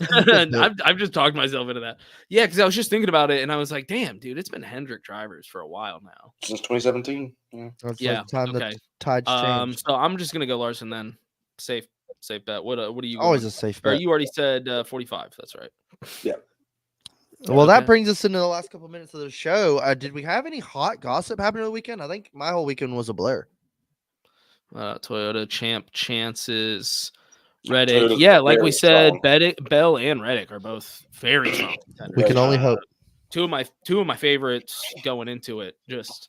I've just talked myself into that. Yeah, because I was just thinking about it, and I was like, "Damn, dude, it's been Hendrick drivers for a while now since 2017." Yeah, like time okay. The tides change. So I'm just gonna go Larson then. Safe bet. What are you? Always going? a safe bet. Or you already said 45. That's right. Yeah. Well, that brings us into the last couple minutes of the show. Did we have any hot gossip happen over the weekend? I think my whole weekend was a blur. Toyota chances. Reddick, yeah, like we said, Bell and Reddick are both very strong contenders. We can only hope. Two of my favorites going into it. Just,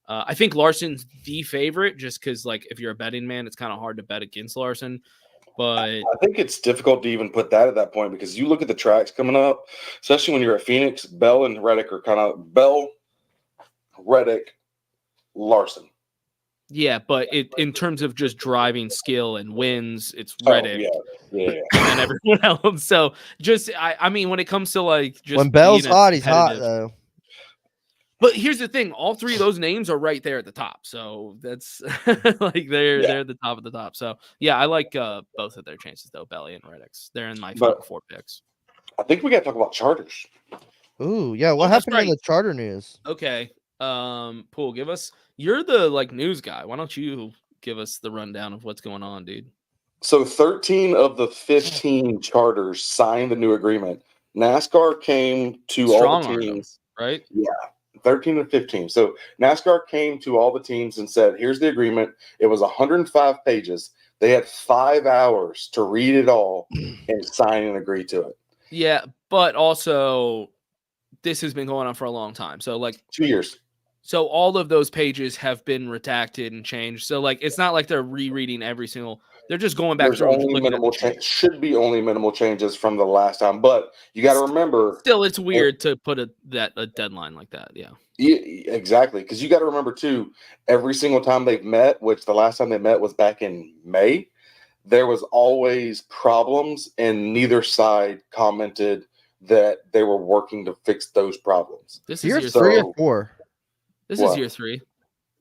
I think Larson's the favorite, just because like if you're a betting man, it's kind of hard to bet against Larson. But I think it's difficult to even put that at that point because you look at the tracks coming up, especially when you're at Phoenix. Bell and Reddick are kind of Reddick, Larson. Yeah, but in terms of just driving skill and wins, it's Reddick and everyone else. So just I mean, when it comes to like just when Bell's hot, he's hot though. But here's the thing: all 3 of those names are right there at the top. So that's like they're at the top of the top. So yeah, I like both of their chances though, Belly and Reddick's. They're in my final 4 picks. I think we got to talk about charters. Ooh, yeah. What happened in the charter news? Okay. Pool, you're the like news guy. Why don't you give us the rundown of what's going on, dude? So 13 of the 15 charters signed the new agreement. NASCAR came to all the teams, right? Yeah, 13 and 15. So NASCAR came to all the teams and said, here's the agreement. It was 105 pages. They had 5 hours to read it all and sign and agree to it. Yeah, but also this has been going on for a long time. So like 2 years. So all of those pages have been redacted and changed. So like it's not like they're rereading every single. They're just going back through. Only minimal should be only minimal changes from the last time, but you got to remember. Still, it's weird to put a deadline like that. Yeah, exactly. Because you got to remember too. Every single time they've met, which the last time they met was back in May, there was always problems, and neither side commented that they were working to fix those problems. This is year 3 or 4. This is year 3.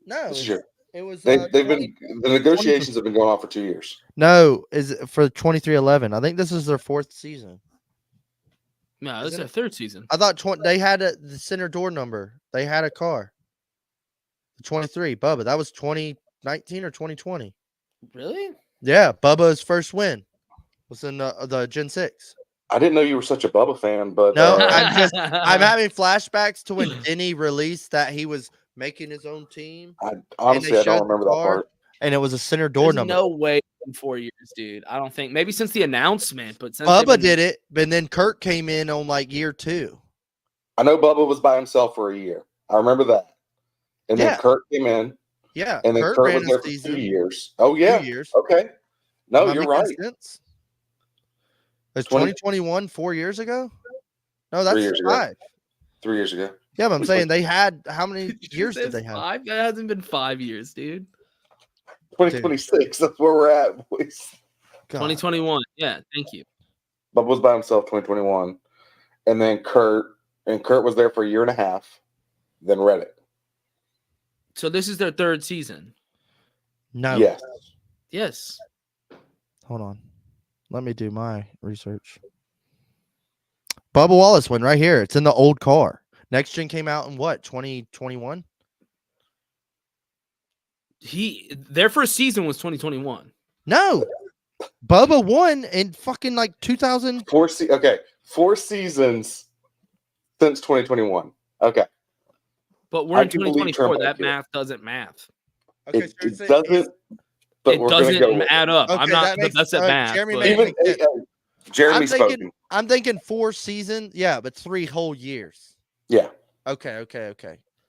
No, this is year. It was. They've been the negotiations have been going on for 2 years. No, is it for 23-11? I think this is their 4th season. No, this is their 3rd season. I thought they had the center door number. They had a car. 23, Bubba. That was 2019 or 2020. Really? Yeah, Bubba's first win was in the Gen 6. I didn't know you were such a Bubba fan, but no, I'm having flashbacks to when Denny released that he was making his own team. Honestly, I don't remember that part. And it was a center door number. No way in 4 years, dude. I don't think. Maybe since the announcement, but since Bubba did it, but then Kurt came in on like year 2. I know Bubba was by himself for a year. I remember that. And then Kurt came in. Yeah. And then Kurt was there for 2 years. Oh, yeah. 2 years. Okay. No, you're right. Sense? Is 2021 4 years ago? No, that's 3 years 5. Ago. 3 years ago. Yeah, but I'm saying they had how many years did they have? 5? That hasn't been 5 years, dude. 2026. That's where we're at, boys. 2021. Yeah, thank you. Bubba was by himself 2021. And then Kurt was there for a year and a half. Then Reddick. So this is their 3rd season. No. Yes. Yes. Hold on. Let me do my research. Bubba Wallace win right here. It's in the old car. Next Gen came out in what, 2021? Their first season was 2021. No, Bubba won in fucking like 2000. 4 seasons since 2021. Okay. But we're I in can believe 2024. Trump That here. math doesn't math. Okay, It, so it doesn't, but It we're going to go doesn't with add it. up. Okay, I'm not that the makes- best at all right, math. Jeremy but- made- Even Jeremy's spoken. I'm thinking 4 seasons. Yeah, but 3 whole years. Yeah. Okay.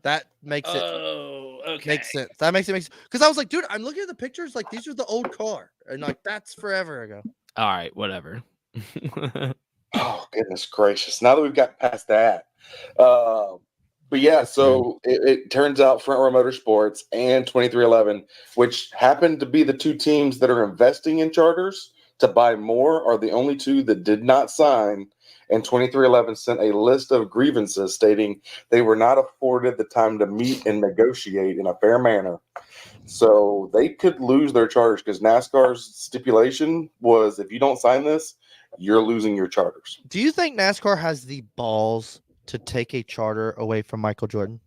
That makes it Oh, okay. makes sense. That makes it make sense. Because I was like, dude, I'm looking at the pictures. Like, these are the old car, and like that's forever ago. All right, whatever. Oh, goodness gracious. Now that we've got past that. But yeah, so it turns out Front Row Motorsports and 2311, which happen to be the two teams that are investing in charters to buy more, are the only two that did not sign. And 2311 sent a list of grievances stating they were not afforded the time to meet and negotiate in a fair manner. So they could lose their charters because NASCAR's stipulation was if you don't sign this, you're losing your charters. Do you think NASCAR has the balls to take a charter away from Michael Jordan?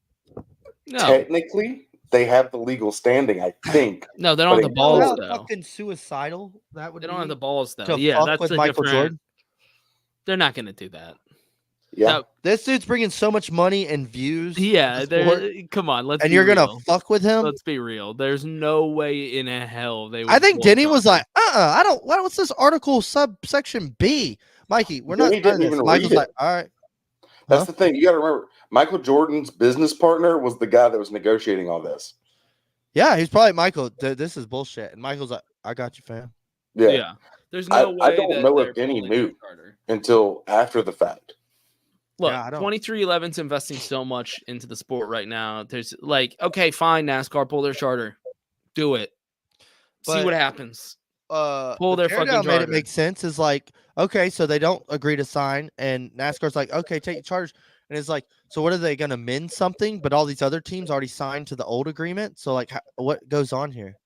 No, Technically, they have the legal standing, I think. no, they don't have the But balls How though. fucking suicidal that would They be. don't have the balls though. to Yeah, fuck that's with a Michael different. Jordan. They're not going to do that. Yeah. No, This dude's bringing so much money and views. yeah, to the sport, come on, let's. and be you're gonna real. fuck with him. Let's be real. There's no way in hell they would. I think pull Denny was Johnson. like, I don't. What's this article subsection B? Mikey, we're not Denny signing didn't this. even Michael's read it. like, all right. That's Huh? the thing. You got to remember, Michael Jordan's business partner was the guy that was negotiating all this. Yeah, he's probably Michael. This is bullshit. And Michael's like, I got you, fam. Yeah. Yeah. There's no way. I don't that know they're if Denny pulling knew Nick Carter. until after the fact. Look, Yeah, I don't. 2311's investing so much into the sport right now. There's like, okay, fine, NASCAR, pull their charter. Do it. See But- what happens. Pull the their fucking teardown made it charter. make sense. Is like, okay, so they don't agree to sign, and NASCAR's like, okay, take your charge. And it's like, so what are they gonna mend something? But all these other teams already signed to the old agreement. So like, what goes on here?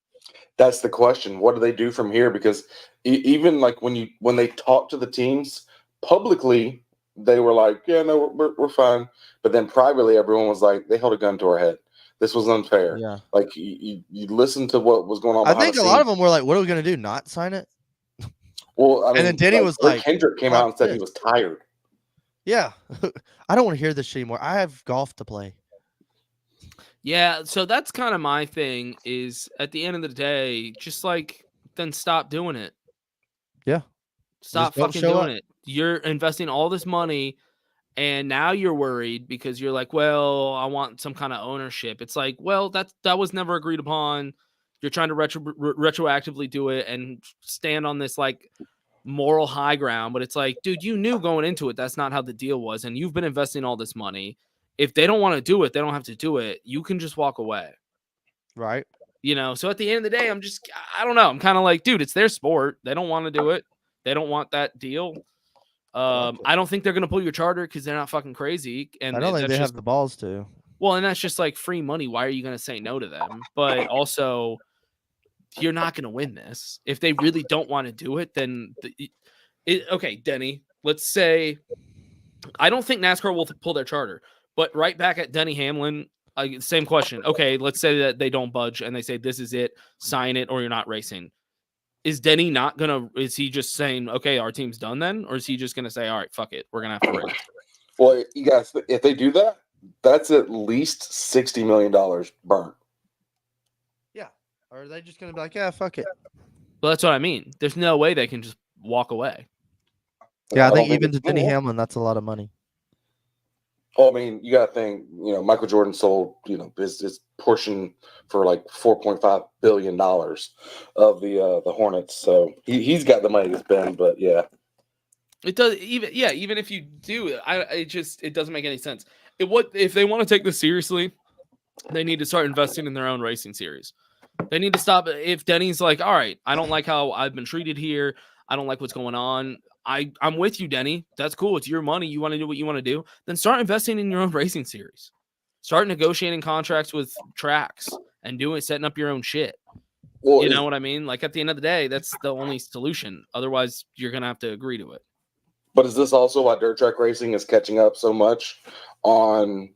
That's the question. What do they do from here? Because even like when they talk to the teams publicly, they were like, "Yeah, no, we're fine." But then privately, everyone was like, "They held a gun to our head. This was unfair." Yeah, Like you listen to what was going on. I behind think the a lot of scenes. them were like, what are we gonna do? Not sign it? Well, I mean, then Denny was Rick like, Hendrick came out and said he "Fuck was tired. Yeah, I don't want to hear this shit anymore. I have golf to play. Yeah, so that's kind of my thing is at the end of the day, just like then stop doing it. Yeah. Stop don't fucking show doing up. it. You're investing all this money and now you're worried because you're like, well, I want some kind of ownership. It's like, well, that was never agreed upon. You're trying to retroactively do it and stand on this like moral high ground, but it's like, dude, you knew going into it that's not how the deal was, and you've been investing all this money. If they don't want to do it, they don't have to do it. You can just walk away. Right. You know, so at the end of the day, I don't know. I'm kind of like, dude, it's their sport. They don't want to do it. They don't want that deal. I don't think they're going to pull your charter because they're not fucking crazy. And I don't think that's they just, have the balls to. well, and that's just like free money. Why are you going to say no to them? But also, you're not going to win this. If they really don't want to do it, then okay, Denny, let's say I don't think NASCAR will pull their charter, but right back at Denny Hamlin, same question. Okay, let's say that they don't budge and they say this is it, sign it, or you're not racing. Is Denny not gonna? Is he just saying, okay, our team's done then, or is he just gonna say, all right, fuck it, we're gonna have to race? Well, you guys, if they do that, that's at least $60 million burnt. Yeah. Or are they just gonna be like, yeah, fuck it? Well, that's what I mean. There's no way they can just walk away. Yeah, I think don't even to it's Denny cool. Hamlin, that's a lot of money. Well, I mean, you got to think, Michael Jordan sold, his portion for like $4.5 billion of the Hornets. So he's got the money to spend, but yeah. It does even if you do, it doesn't make any sense. If they want to take this seriously, they need to start investing in their own racing series. They need to stop. If Denny's like, all right, I don't like how I've been treated here. I don't like what's going on. I'm with you, Denny. That's cool. It's your money. You want to do what you want to do. Then start investing in your own racing series. Start negotiating contracts with tracks and setting up your own shit. Well, You know what I mean? Like at the end of the day, that's the only solution. Otherwise, you're gonna have to agree to it. But is this also why dirt track racing is catching up so much on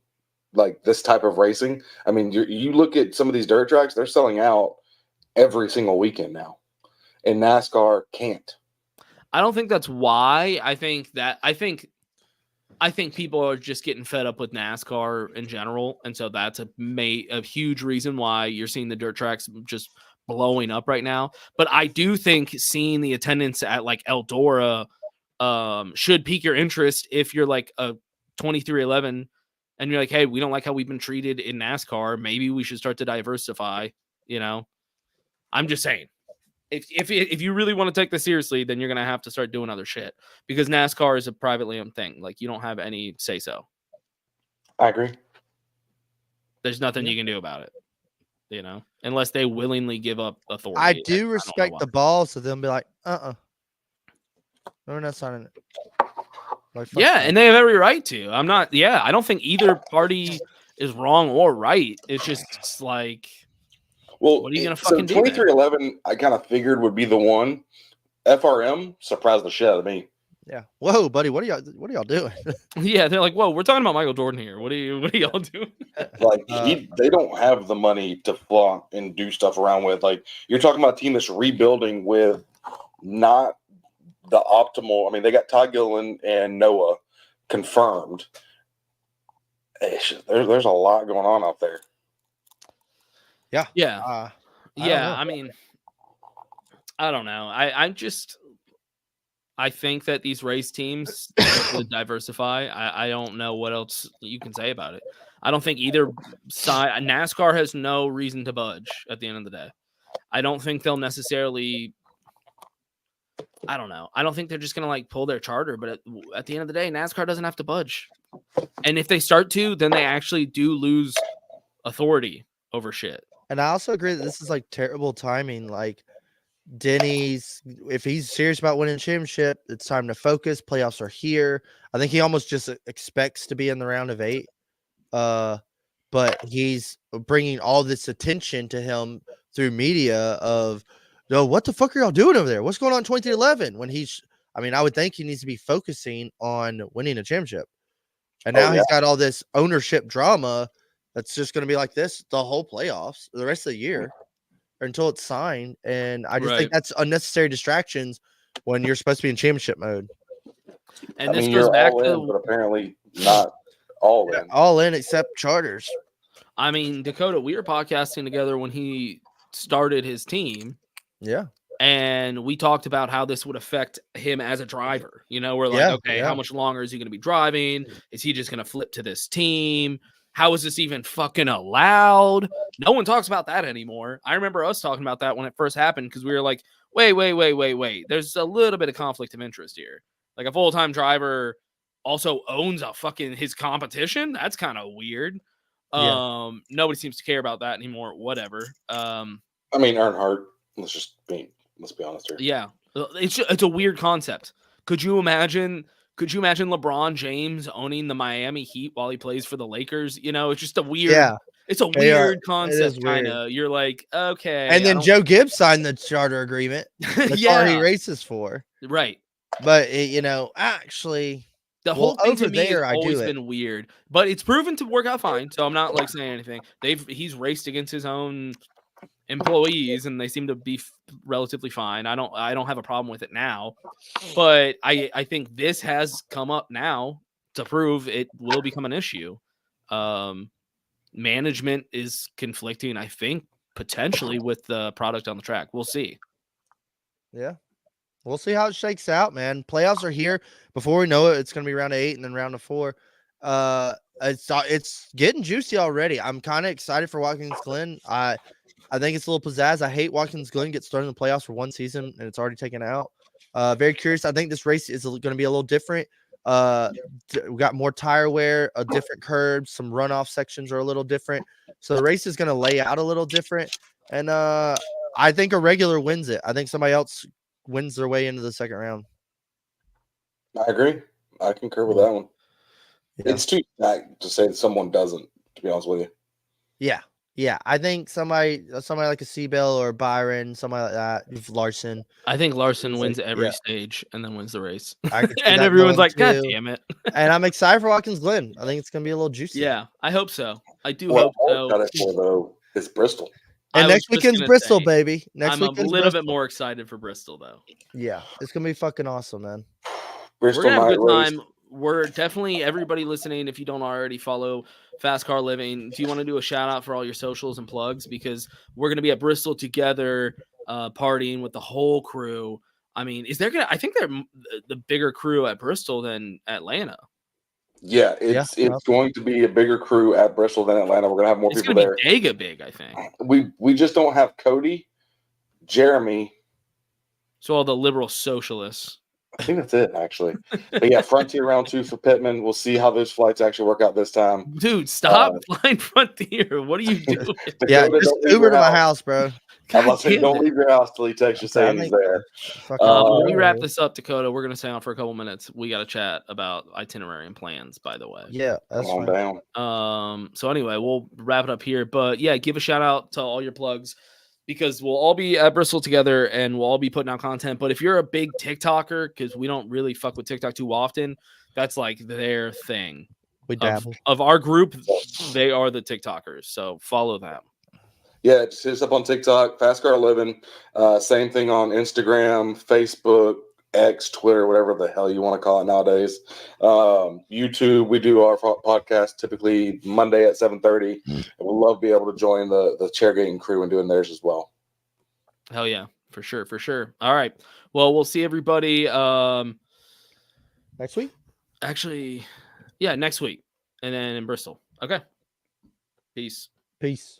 like this type of racing. I mean, you look at some of these dirt tracks; they're selling out every single weekend now, and NASCAR can't. I don't think that's why. I think people are just getting fed up with NASCAR in general, and so that's a huge reason why you're seeing the dirt tracks just blowing up right now. But I do think seeing the attendance at like Eldora should pique your interest if you're like a 2311 and you're like, hey, we don't like how we've been treated in NASCAR. Maybe we should start to diversify. You know, I'm just saying. If you really want to take this seriously, then you're gonna have to start doing other shit because NASCAR is a privately owned thing. Like you don't have any say so. I agree. There's nothing you can do about it, you know, unless they willingly give up authority. I do respect the balls, so they'll be like, we're not signing it. Like, yeah, and they have every right to. I'm not. Yeah, I don't think either party is wrong or right. It's just like. Well, what are you gonna fucking do? 2311, I kind of figured would be the one. FRM surprised the shit out of me. Yeah. Whoa, buddy, what are y'all doing? Yeah, they're like, whoa, we're talking about Michael Jordan here. What are y'all doing? Like they don't have the money to flaunt and do stuff around with. Like you're talking about a team that's rebuilding with not the optimal. I mean, they got Todd Gilliland and Noah confirmed. There's a lot going on out there. Yeah. Yeah. I mean, I don't know. I think that these race teams should diversify. I don't know what else you can say about it. I don't think either side. NASCAR has no reason to budge at the end of the day. I don't think they'll necessarily. I don't know. I don't think they're just gonna like pull their charter. But at the end of the day, NASCAR doesn't have to budge. And if they start to, then they actually do lose authority over shit. And I also agree that this is like terrible timing. Like Denny's, if he's serious about winning a championship, it's time to focus. Playoffs are here. I think he almost just expects to be in the round of 8. But he's bringing all this attention to him through media of, no, what the fuck are y'all doing over there? What's going on in 2011? When I would think he needs to be focusing on winning a championship. And now he's got all this ownership drama that's just going to be like this the whole playoffs, the rest of the year, until it's signed. And I just think that's unnecessary distractions when you're supposed to be in championship mode. And this goes back to, but apparently not all in. All in except charters. I mean, Dakota, we were podcasting together when he started his team. Yeah. And we talked about how this would affect him as a driver. You know, we're like, how much longer is he going to be driving? Is he just going to flip to this team? How is this even fucking allowed? No one talks about that anymore. I remember us talking about that when it first happened because we were like, wait. There's a little bit of conflict of interest here. Like a full-time driver also owns his competition. That's kind of weird. Nobody seems to care about that anymore. Whatever. I mean, Earnhardt. Let's be honest here. Yeah, it's a weird concept. Could you imagine LeBron James owning the Miami Heat while he plays for the Lakers? You know, it's just a weird. Yeah, it's a weird concept. Kind of. You're like, okay. And then Joe Gibbs signed the charter agreement. The car he races for. Right. But actually, the whole thing to me has always been weird. But it's proven to work out fine. So I'm not like saying anything. He's raced against his own employees and they seem to be relatively fine. I don't have a problem with it now, but I think this has come up now to prove it will become an issue. Management is conflicting, I think, potentially with the product on the track. We'll see. Yeah, we'll see how it shakes out, man. Playoffs are here. Before we know it, it's going to be round of 8 and then round of 4. It's getting juicy already. I'm kind of excited for Watkins Glen. I think it's a little pizzazz. I hate Watkins Glen gets started in the playoffs for one season and it's already taken out. Very curious. I think this race is going to be a little different. We got more tire wear, a different curb, some runoff sections are a little different. So the race is going to lay out a little different. And I think a regular wins it. I think somebody else wins their way into the second round. I agree. I concur with that one. Yeah. It's too stacked to say that someone doesn't, to be honest with you. Yeah. Yeah, I think somebody like a Seabell or Byron, somebody like that, if Larson. I think Larson wins every Yeah. stage and then wins the race. I could see And that everyone's going like, God too. damn it. And I'm excited for Watkins Glen. I think it's gonna be a little juicy. Yeah, I hope so. I do Well, hope I'm so. excited for though is Bristol. And I was next just weekend's gonna Bristol, say, baby. Next I'm a weekend's little bit Bristol. more excited for Bristol, though. Yeah, it's gonna be fucking awesome, man. We're Bristol gonna have a night good race. time. We're definitely everybody listening. If you don't already follow Fascar Living, do you want to do a shout out for all your socials and plugs? Because we're gonna be at Bristol together, partying with the whole crew. I mean, I think they're the bigger crew at Bristol than Atlanta. Yeah, it's going to be a bigger crew at Bristol than Atlanta. We're gonna have more It's people gonna there. be Dega big, I think. We just don't have Cody, Jeremy. So all the liberal socialists. I think that's it, actually. But yeah, Frontier round 2 for Pittman. We'll see how those flights actually work out this time. Dude, stop flying Frontier. What are you doing? Yeah, Dakota, just don't leave Uber your to my house. house, bro. I'm about to say, don't it. leave your house till he texts you saying he's there. When we wrap this up, Dakota, we're gonna stay on for a couple minutes. We got to chat about itinerary and plans, by the way. Yeah, that's Come on fine. down. So anyway, we'll wrap it up here. But yeah, give a shout out to all your plugs because we'll all be at Bristol together and we'll all be putting out content. But if you're a big TikToker, because we don't really fuck with TikTok too often, that's like their thing. We dabble. Of our group, they are the TikTokers. So follow them. Yeah, just hit us up on TikTok, Fascar Living. Same thing on Instagram, Facebook, X, Twitter, whatever the hell you want to call it nowadays. YouTube, we do our podcast typically Monday at 7:30. And we'd love to be able to join the Chairgatin crew and doing theirs as well. Hell yeah, for sure, for sure. All right. Well, we'll see everybody Next week? Actually, yeah, next week. And then in Bristol. Okay. Peace. Peace.